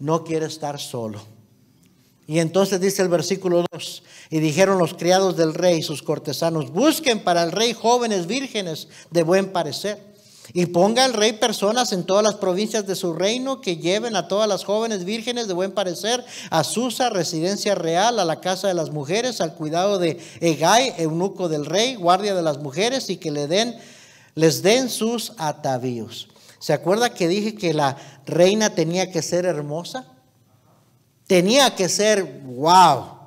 No quiere estar solo. Y entonces dice el versículo 2, y dijeron los criados del rey y sus cortesanos: busquen para el rey jóvenes vírgenes de buen parecer, y ponga el rey personas en todas las provincias de su reino que lleven a todas las jóvenes vírgenes de buen parecer a Susa, residencia real, a la casa de las mujeres, al cuidado de Hegai, eunuco del rey, guardia de las mujeres, y que les den sus atavíos. ¿Se acuerda que dije que la reina tenía que ser hermosa? Tenía que ser wow.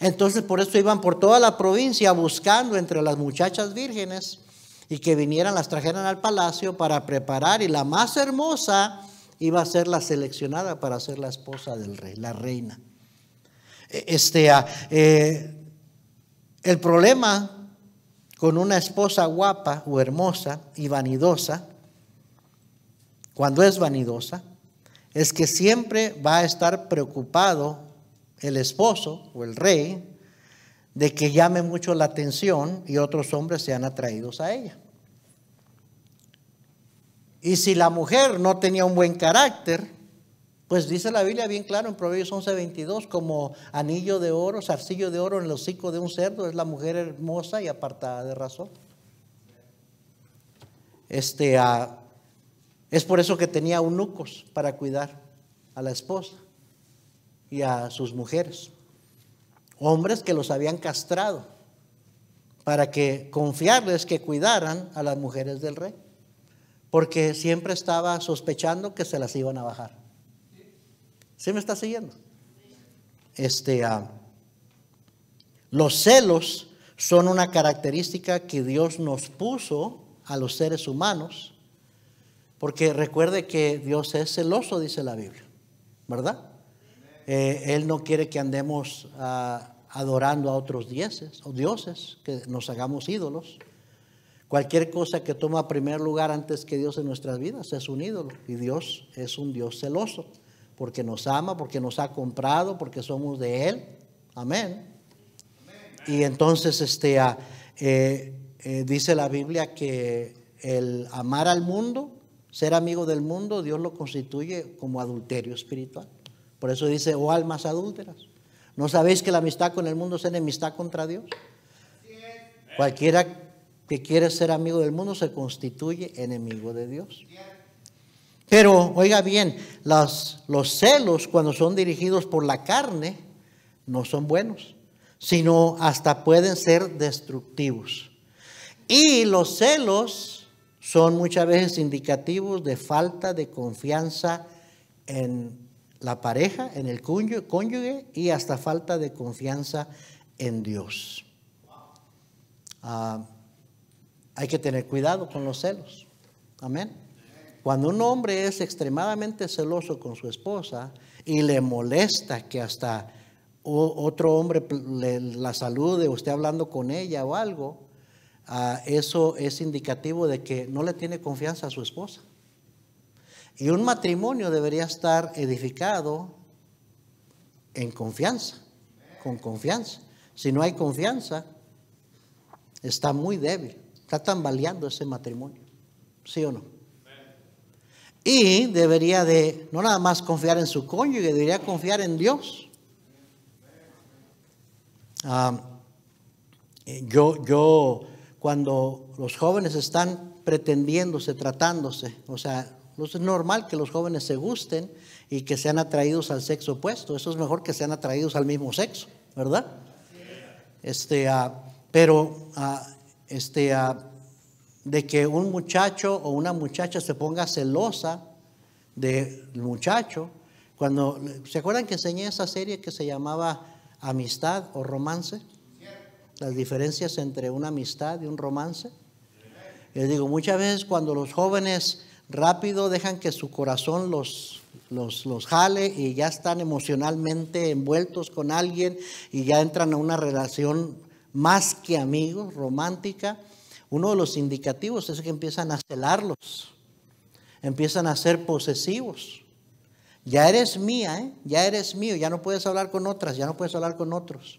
Entonces por eso iban por toda la provincia buscando entre las muchachas vírgenes y que vinieran, las trajeran al palacio para preparar, y la más hermosa iba a ser la seleccionada para ser la esposa del rey, la reina. El problema con una esposa guapa o hermosa y vanidosa, cuando es vanidosa, es que siempre va a estar preocupado el esposo o el rey de que llame mucho la atención y otros hombres sean atraídos a ella. Y si la mujer no tenía un buen carácter, pues dice la Biblia bien claro en Proverbios 11:22, como anillo de oro, zarcillo de oro en el hocico de un cerdo, es la mujer hermosa y apartada de razón. Es por eso que tenía eunucos para cuidar a la esposa y a sus mujeres. Hombres que los habían castrado para que confiarles que cuidaran a las mujeres del rey, porque siempre estaba sospechando que se las iban a bajar. ¿Sí me está siguiendo? Los celos son una característica que Dios nos puso a los seres humanos, porque recuerde que Dios es celoso, dice la Biblia, ¿verdad? Él no quiere que andemos adorando a otros dioses o dioses, que nos hagamos ídolos. Cualquier cosa que toma primer lugar antes que Dios en nuestras vidas es un ídolo. Y Dios es un Dios celoso, porque nos ama, porque nos ha comprado, porque somos de Él. Amén. Y entonces dice la Biblia que el amar al mundo, ser amigo del mundo, Dios lo constituye como adulterio espiritual. Por eso dice, oh almas adúlteras, ¿no sabéis que la amistad con el mundo es enemistad contra Dios? Cualquiera que quiere ser amigo del mundo se constituye enemigo de Dios. Pero oiga bien, los celos cuando son dirigidos por la carne no son buenos, sino hasta pueden ser destructivos. Y los celos son muchas veces indicativos de falta de confianza en la pareja, en el cónyuge y hasta falta de confianza en Dios. Hay que tener cuidado con los celos. Amén. Cuando un hombre es extremadamente celoso con su esposa y le molesta que hasta otro hombre la salude o esté hablando con ella o algo, eso es indicativo de que no le tiene confianza a su esposa. Y un matrimonio debería estar edificado en confianza, con confianza. Si no hay confianza, está muy débil, está tambaleando ese matrimonio, ¿sí o no? Y debería de no nada más confiar en su cónyuge, debería confiar en Dios. Cuando los jóvenes están pretendiéndose, tratándose, o sea, es normal que los jóvenes se gusten y que sean atraídos al sexo opuesto. Eso es mejor que sean atraídos al mismo sexo, ¿verdad? De que un muchacho o una muchacha se ponga celosa del muchacho. ¿Se acuerdan que enseñé esa serie que se llamaba Amistad o Romance? Las diferencias entre una amistad y un romance. Les digo, muchas veces cuando los jóvenes rápido dejan que su corazón los jale y ya están emocionalmente envueltos con alguien y ya entran a una relación más que amigos, romántica, uno de los indicativos es que empiezan a celarlos, empiezan a ser posesivos. Ya eres mía, ya eres mío, ya no puedes hablar con otras, ya no puedes hablar con otros.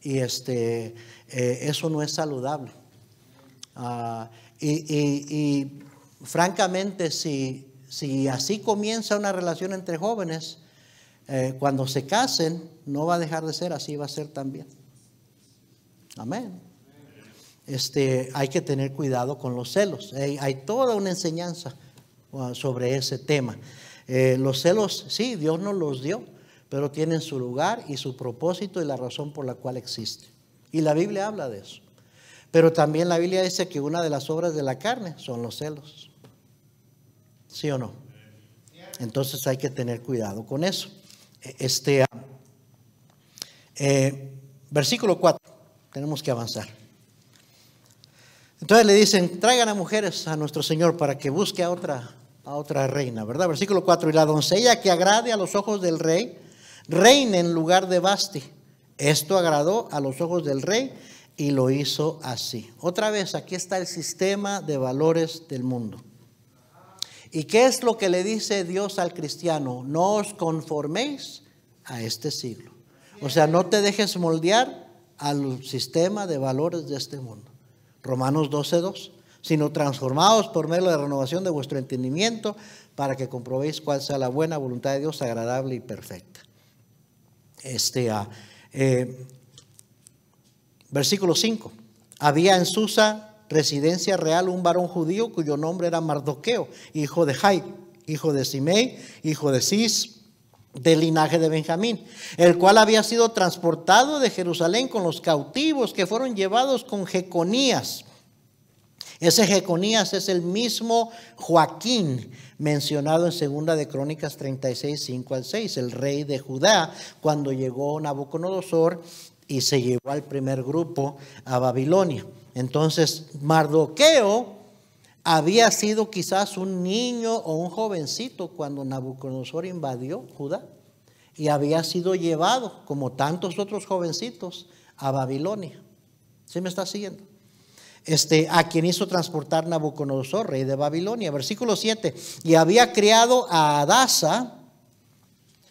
Y eso no es saludable. Y francamente, si así comienza una relación entre jóvenes, cuando se casen, no va a dejar de ser, así va a ser también. Amén. Hay que tener cuidado con los celos. Hay toda una enseñanza sobre ese tema. Los celos, sí, Dios nos los dio, pero tienen su lugar y su propósito y la razón por la cual existe. Y la Biblia habla de eso. Pero también la Biblia dice que una de las obras de la carne son los celos. ¿Sí o no? Entonces hay que tener cuidado con eso. Versículo 4. Tenemos que avanzar. Entonces le dicen, traigan a mujeres a nuestro Señor para que busque a a otra reina, ¿verdad? Versículo 4, y la doncella que agrade a los ojos del rey, reina en lugar de Vasti. Esto agradó a los ojos del rey y lo hizo así. Otra vez, aquí está el sistema de valores del mundo. ¿Y qué es lo que le dice Dios al cristiano? No os conforméis a este siglo. O sea, no te dejes moldear al sistema de valores de este mundo. Romanos 12:2. Sino transformados por medio de la renovación de vuestro entendimiento, para que comprobéis cuál sea la buena voluntad de Dios, agradable y perfecta. Versículo 5. Había en Susa, residencia real, un varón judío cuyo nombre era Mardoqueo, hijo de Jai, hijo de Simei, hijo de Cis, del linaje de Benjamín, el cual había sido transportado de Jerusalén con los cautivos que fueron llevados con Jeconías. Ese Jeconías es el mismo Joaquín mencionado en 2 de Crónicas 36, 5 al 6, el rey de Judá, cuando llegó Nabucodonosor y se llevó al primer grupo a Babilonia. Entonces, Mardoqueo había sido quizás un niño o un jovencito cuando Nabucodonosor invadió Judá y había sido llevado, como tantos otros jovencitos, a Babilonia. ¿Sí me está siguiendo? A quien hizo transportar Nabucodonosor, rey de Babilonia. Versículo 7. Y había criado a Hadasa,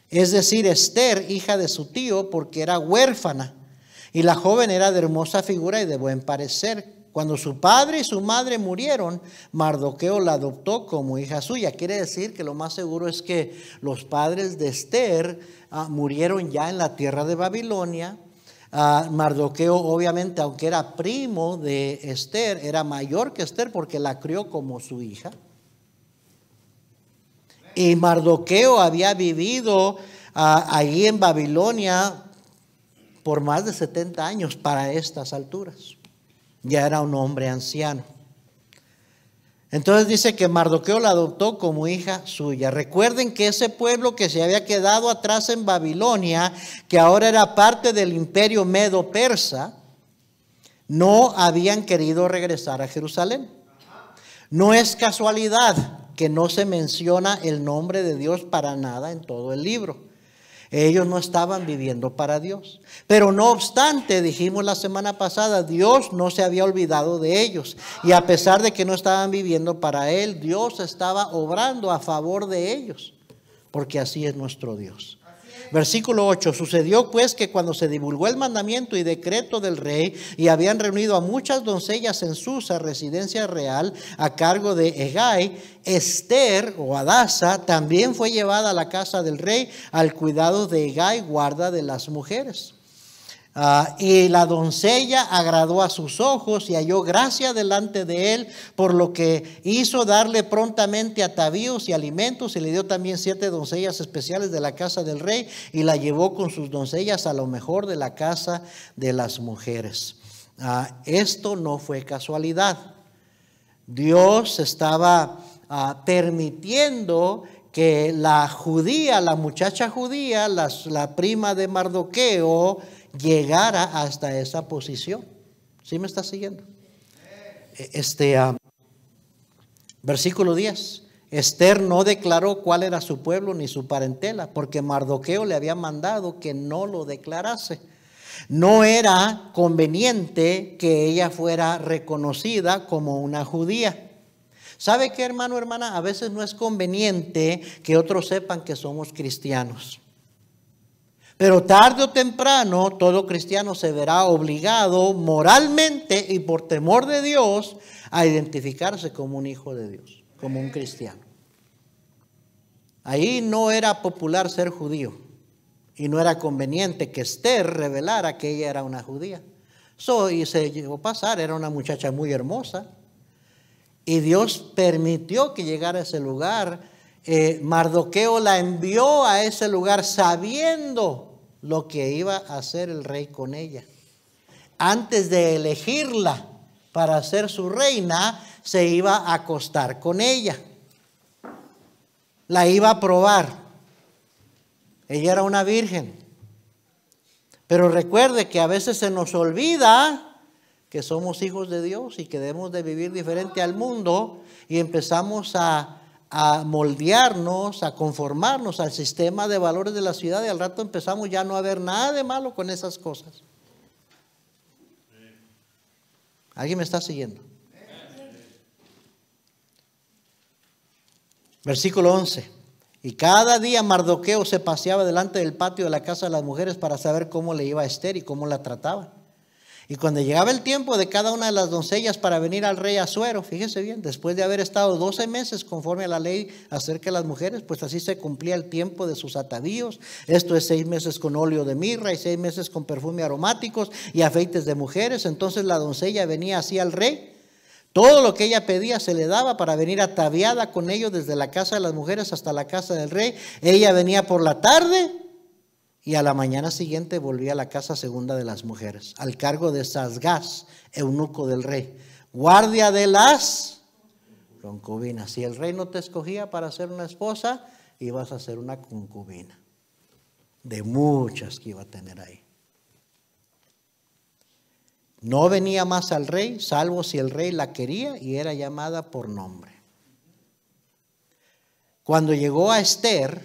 es decir, Esther, hija de su tío, porque era huérfana. Y la joven era de hermosa figura y de buen parecer. Cuando su padre y su madre murieron, Mardoqueo la adoptó como hija suya. Quiere decir que lo más seguro es que los padres de Esther murieron ya en la tierra de Babilonia. Mardoqueo, obviamente, aunque era primo de Esther, era mayor que Esther porque la crió como su hija. Y Mardoqueo había vivido allí en Babilonia por más de 70 años para estas alturas. Ya era un hombre anciano. Entonces dice que Mardoqueo la adoptó como hija suya. Recuerden que ese pueblo que se había quedado atrás en Babilonia, que ahora era parte del imperio medo-persa, no habían querido regresar a Jerusalén. No es casualidad que no se menciona el nombre de Dios para nada en todo el libro. Ellos no estaban viviendo para Dios. Pero no obstante, dijimos la semana pasada, Dios no se había olvidado de ellos. Y a pesar de que no estaban viviendo para Él, Dios estaba obrando a favor de ellos. Porque así es nuestro Dios. Versículo 8. Sucedió pues que cuando se divulgó el mandamiento y decreto del rey y habían reunido a muchas doncellas en Susa, residencia real, a cargo de Hegai, Esther o Hadasa también fue llevada a la casa del rey al cuidado de Hegai, guarda de las mujeres. Y la doncella agradó a sus ojos y halló gracia delante de él, por lo que hizo darle prontamente atavíos y alimentos, y le dio también 7 doncellas especiales de la casa del rey, y la llevó con sus doncellas a lo mejor de la casa de las mujeres. Esto no fue casualidad. Dios estaba permitiendo que la judía, la muchacha judía, la prima de Mardoqueo, llegara hasta esa posición. ¿Sí me está siguiendo? Versículo 10. Esther no declaró cuál era su pueblo ni su parentela, porque Mardoqueo le había mandado que no lo declarase. No era conveniente que ella fuera reconocida como una judía. ¿Sabe qué, hermano, hermana? A veces no es conveniente que otros sepan que somos cristianos. Pero tarde o temprano todo cristiano se verá obligado moralmente y por temor de Dios a identificarse como un hijo de Dios, como un cristiano. Ahí no era popular ser judío y no era conveniente que Esther revelara que ella era una judía. Y se llegó a pasar, era una muchacha muy hermosa y Dios permitió que llegara a ese lugar. Mardoqueo la envió a ese lugar sabiendo lo que iba a hacer el rey con ella. Antes de elegirla para ser su reina, se iba a acostar con ella. La iba a probar. Ella era una virgen. Pero recuerde que a veces se nos olvida que somos hijos de Dios y que debemos de vivir diferente al mundo y empezamos a a moldearnos, a conformarnos al sistema de valores de la ciudad, y al rato empezamos ya no a ver nada de malo con esas cosas. ¿Alguien me está siguiendo? Versículo 11. Y cada día Mardoqueo se paseaba delante del patio de la casa de las mujeres para saber cómo le iba a Esther y cómo la trataba. Y cuando llegaba el tiempo de cada una de las doncellas para venir al rey Asuero, fíjese bien, después de haber estado 12 meses conforme a la ley acerca de las mujeres, pues así se cumplía el tiempo de sus atavíos. Esto es 6 meses con óleo de mirra y 6 meses con perfume aromáticos y afeites de mujeres. Entonces la doncella venía así al rey. Todo lo que ella pedía se le daba para venir ataviada con ello desde la casa de las mujeres hasta la casa del rey. Ella venía por la tarde y a la mañana siguiente volvía a la casa segunda de las mujeres, al cargo de Sasgás, eunuco del rey, guardia de las concubinas. Si el rey no te escogía para ser una esposa, ibas a ser una concubina, de muchas que iba a tener ahí. No venía más al rey, salvo si el rey la quería y era llamada por nombre. Cuando llegó a Esther,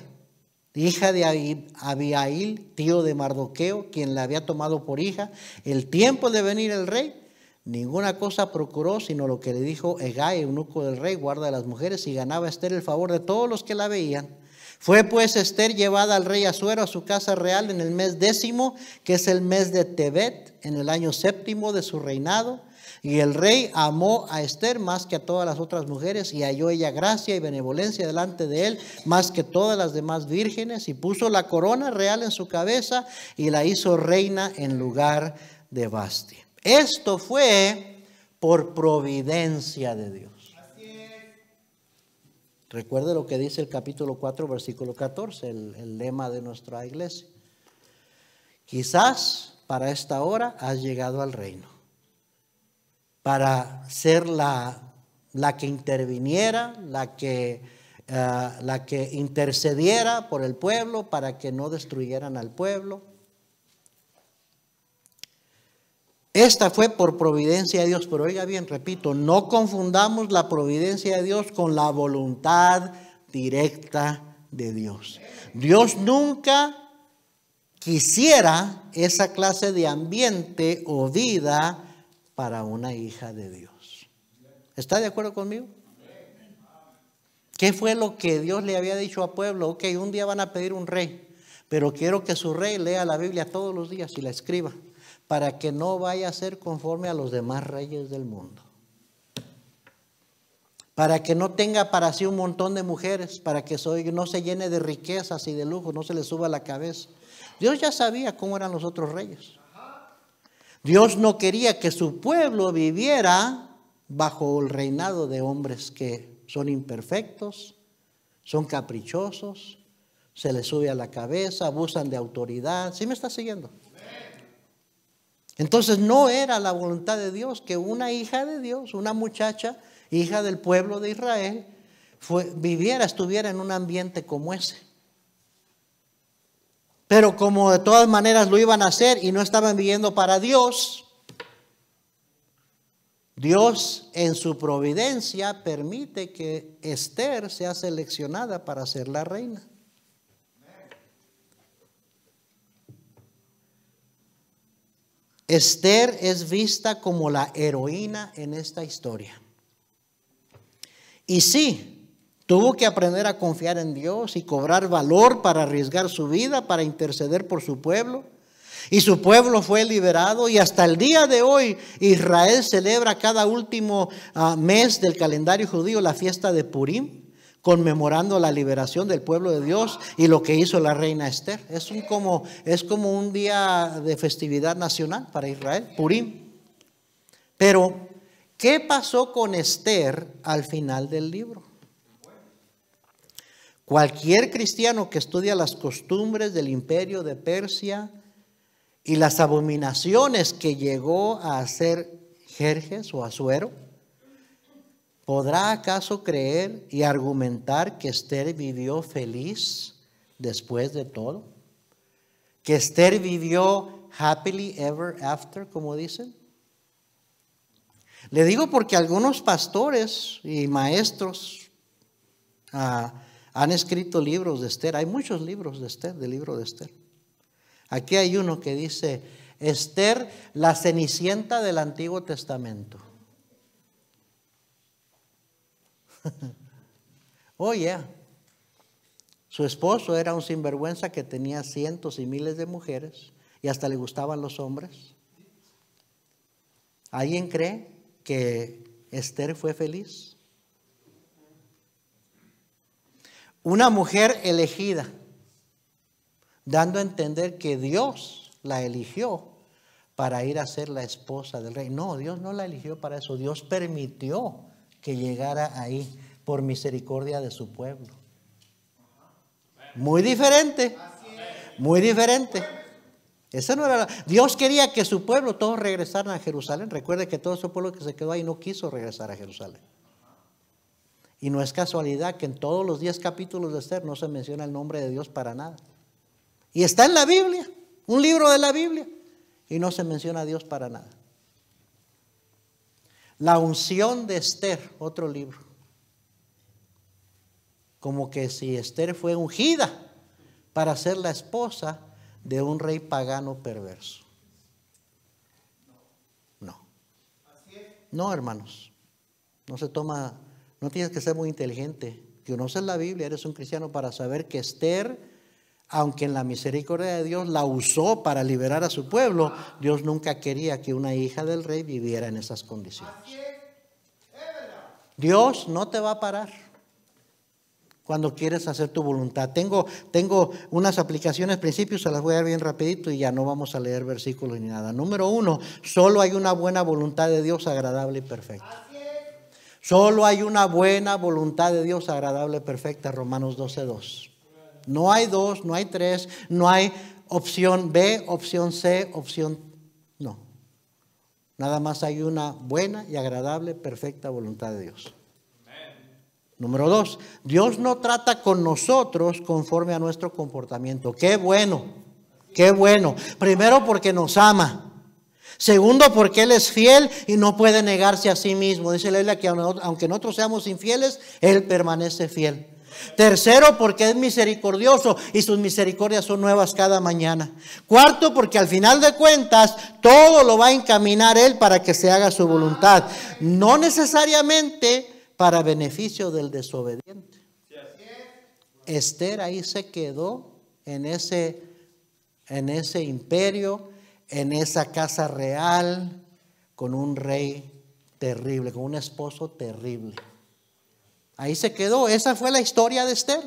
hija de Abihail, tío de Mardoqueo, quien la había tomado por hija, el tiempo de venir el rey, ninguna cosa procuró sino lo que le dijo Hegai, eunuco del rey, guarda de las mujeres, y ganaba Esther el favor de todos los que la veían. Fue pues Esther llevada al rey Asuero a su casa real en el mes 10, que es el mes de Tebet, en el año 7 de su reinado. Y el rey amó a Esther más que a todas las otras mujeres, y halló ella gracia y benevolencia delante de él más que todas las demás vírgenes, y puso la corona real en su cabeza y la hizo reina en lugar de Vasti. Esto fue por providencia de Dios. Recuerde lo que dice el capítulo 4, versículo 14, el lema de nuestra iglesia. Quizás para esta hora has llegado al reino, para ser la que interviniera, la que intercediera por el pueblo, para que no destruyeran al pueblo. Esta fue por providencia de Dios, pero oiga bien, repito, no confundamos la providencia de Dios con la voluntad directa de Dios. Dios nunca quisiera esa clase de ambiente o vida para una hija de Dios. ¿Está de acuerdo conmigo? ¿Qué fue lo que Dios le había dicho al pueblo? Ok, un día van a pedir un rey, pero quiero que su rey lea la Biblia todos los días y la escriba, para que no vaya a ser conforme a los demás reyes del mundo. Para que no tenga para sí un montón de mujeres, para que no se llene de riquezas y de lujo, no se le suba la cabeza. Dios ya sabía cómo eran los otros reyes. Dios no quería que su pueblo viviera bajo el reinado de hombres que son imperfectos, son caprichosos, se les sube a la cabeza, abusan de autoridad. ¿Sí me está siguiendo? Entonces no era la voluntad de Dios que una hija de Dios, una muchacha, hija del pueblo de Israel, estuviera en un ambiente como ese. Pero como de todas maneras lo iban a hacer y no estaban viviendo para Dios, Dios en su providencia permite que Esther sea seleccionada para ser la reina. Esther es vista como la heroína en esta historia. Y sí, tuvo que aprender a confiar en Dios y cobrar valor para arriesgar su vida, para interceder por su pueblo. Y su pueblo fue liberado, y hasta el día de hoy Israel celebra cada último mes del calendario judío la fiesta de Purim, conmemorando la liberación del pueblo de Dios y lo que hizo la reina Esther. Es como un día de festividad nacional para Israel, Purim. Pero, ¿qué pasó con Esther al final del libro? Cualquier cristiano que estudia las costumbres del imperio de Persia y las abominaciones que llegó a hacer Jerjes o Asuero, ¿podrá acaso creer y argumentar que Esther vivió feliz después de todo? ¿Que Esther vivió happily ever after, como dicen? Le digo porque algunos pastores y maestros Han escrito libros de Esther. Hay muchos libros de Esther, del libro de Esther. Aquí hay uno que dice: Esther, la Cenicienta del Antiguo Testamento. Oh, yeah. Su esposo era un sinvergüenza que tenía cientos y miles de mujeres y hasta le gustaban los hombres. ¿Alguien cree que Esther fue feliz? Una mujer elegida, dando a entender que Dios la eligió para ir a ser la esposa del rey. No, Dios no la eligió para eso. Dios permitió que llegara ahí por misericordia de su pueblo. Muy diferente, muy diferente. Esa no era Dios quería que su pueblo todos regresaran a Jerusalén. Recuerde que todo ese pueblo que se quedó ahí no quiso regresar a Jerusalén. Y no es casualidad que en todos los 10 capítulos de Esther no se menciona el nombre de Dios para nada. Y está en la Biblia, un libro de la Biblia, y no se menciona a Dios para nada. La unción de Esther, otro libro. Como que si Esther fue ungida para ser la esposa de un rey pagano perverso. No. No, hermanos. No se toma, no tienes que ser muy inteligente. Que conoces la Biblia, eres un cristiano para saber que Esther, aunque en la misericordia de Dios la usó para liberar a su pueblo, Dios nunca quería que una hija del rey viviera en esas condiciones. Dios no te va a parar cuando quieres hacer tu voluntad. Tengo unas aplicaciones, principios, se las voy a dar bien rapidito y ya no vamos a leer versículos ni nada. Número 1, solo hay una buena voluntad de Dios agradable y perfecta. Solo hay una buena voluntad de Dios agradable y perfecta, Romanos 12:2. No hay 2, no hay 3, no hay opción B, opción C, opción no. Nada más hay una buena y agradable, perfecta voluntad de Dios. Número 2, Dios no trata con nosotros conforme a nuestro comportamiento. Qué bueno, qué bueno. Primero, porque nos ama. Segundo, porque Él es fiel y no puede negarse a sí mismo. Dice la Biblia que aunque nosotros seamos infieles, Él permanece fiel. Tercero, porque es misericordioso y sus misericordias son nuevas cada mañana. Cuarto, porque al final de cuentas todo lo va a encaminar Él para que se haga su voluntad. No necesariamente para beneficio del desobediente. Esther ahí se quedó en ese imperio, en esa casa real, con un rey terrible, con un esposo terrible. Ahí se quedó. Esa fue la historia de Esther.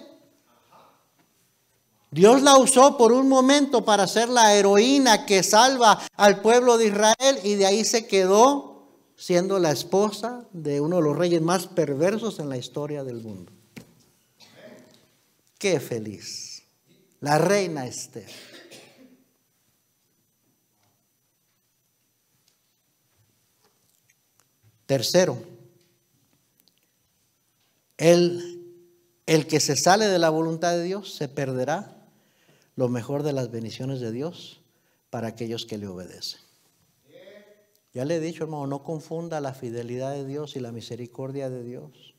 Dios la usó por un momento para ser la heroína que salva al pueblo de Israel, y de ahí se quedó siendo la esposa de uno de los reyes más perversos en la historia del mundo. Qué feliz. La reina Esther. Tercero, el que se sale de la voluntad de Dios se perderá lo mejor de las bendiciones de Dios para aquellos que le obedecen. Ya le he dicho, hermano, no confunda la fidelidad de Dios y la misericordia de Dios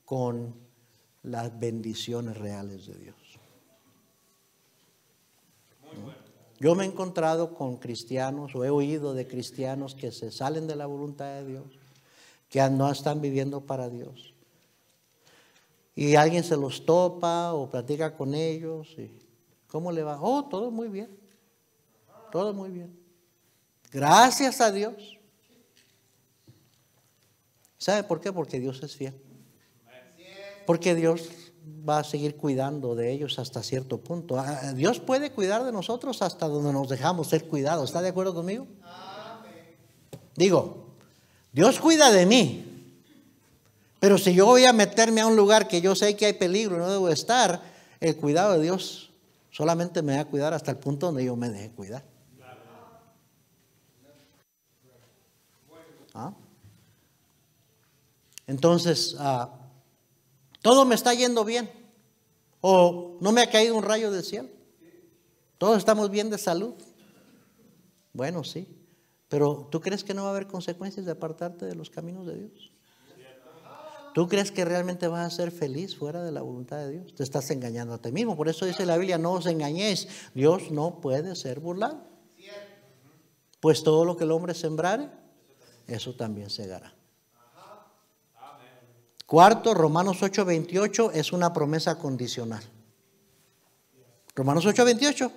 con las bendiciones reales de Dios. Yo me he encontrado con cristianos, o he oído de cristianos que se salen de la voluntad de Dios, que no están viviendo para Dios. Y alguien se los topa o platica con ellos. Y ¿cómo le va? Oh, todo muy bien. Todo muy bien. Gracias a Dios. ¿Sabe por qué? Porque Dios es fiel. Porque Dios va a seguir cuidando de ellos hasta cierto punto. Dios puede cuidar de nosotros hasta donde nos dejamos ser cuidados. ¿Está de acuerdo conmigo? Digo, Dios cuida de mí. Pero si yo voy a meterme a un lugar que yo sé que hay peligro y no debo estar, el cuidado de Dios solamente me va a cuidar hasta el punto donde yo me deje cuidar. ¿Ah? Entonces, todo me está yendo bien. O no me ha caído un rayo del cielo. Todos estamos bien de salud. Bueno, sí. Pero ¿tú crees que no va a haber consecuencias de apartarte de los caminos de Dios? ¿Tú crees que realmente vas a ser feliz fuera de la voluntad de Dios? Te estás engañando a ti mismo. Por eso dice la Biblia, no os engañéis. Dios no puede ser burlado. Pues todo lo que el hombre sembrare, eso también segará. Cuarto, Romanos 8:28 es una promesa condicional. Romanos 8:28.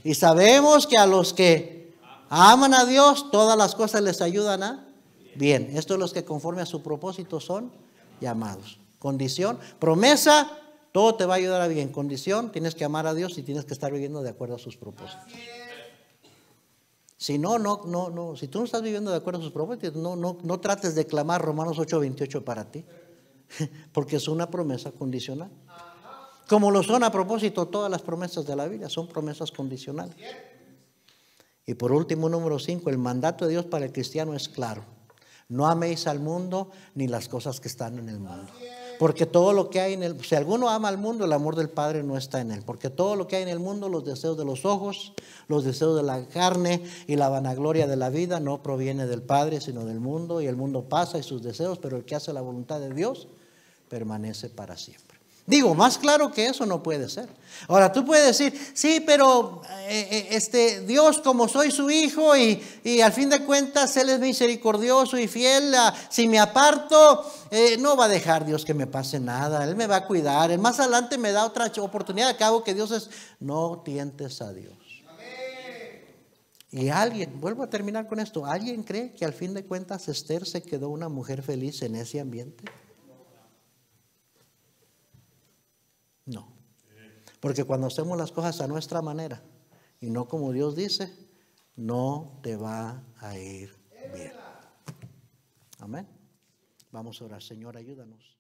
Y sabemos que a los que aman a Dios, todas las cosas les ayudan a bien. Estos los que conforme a su propósito son llamados. Condición, promesa, todo te va a ayudar a bien. Condición, tienes que amar a Dios y tienes que estar viviendo de acuerdo a sus propósitos. Si no, si tú no estás viviendo de acuerdo a sus propósitos, no trates de clamar Romanos 8:28 para ti. Porque es una promesa condicional. Como lo son a propósito todas las promesas de la Biblia, son promesas condicionales. Y por último, número 5, el mandato de Dios para el cristiano es claro. No améis al mundo ni las cosas que están en el mundo. Porque todo lo que hay en el, si alguno ama al mundo, el amor del Padre no está en él. Porque todo lo que hay en el mundo, los deseos de los ojos, los deseos de la carne y la vanagloria de la vida, no proviene del Padre, sino del mundo. Y el mundo pasa y sus deseos, pero el que hace la voluntad de Dios permanece para siempre. Digo, más claro que eso no puede ser. Ahora, tú puedes decir, sí, pero Dios, como soy su hijo y al fin de cuentas Él es misericordioso y fiel, si me aparto, no va a dejar Dios que me pase nada, Él me va a cuidar, Él más adelante me da otra oportunidad, acabo que Dios es, no tientes a Dios. Y alguien, vuelvo a terminar con esto, ¿alguien cree que al fin de cuentas Esther se quedó una mujer feliz en ese ambiente? No, porque cuando hacemos las cosas a nuestra manera y no como Dios dice, no te va a ir bien. Amén. Vamos a orar. Señor, ayúdanos.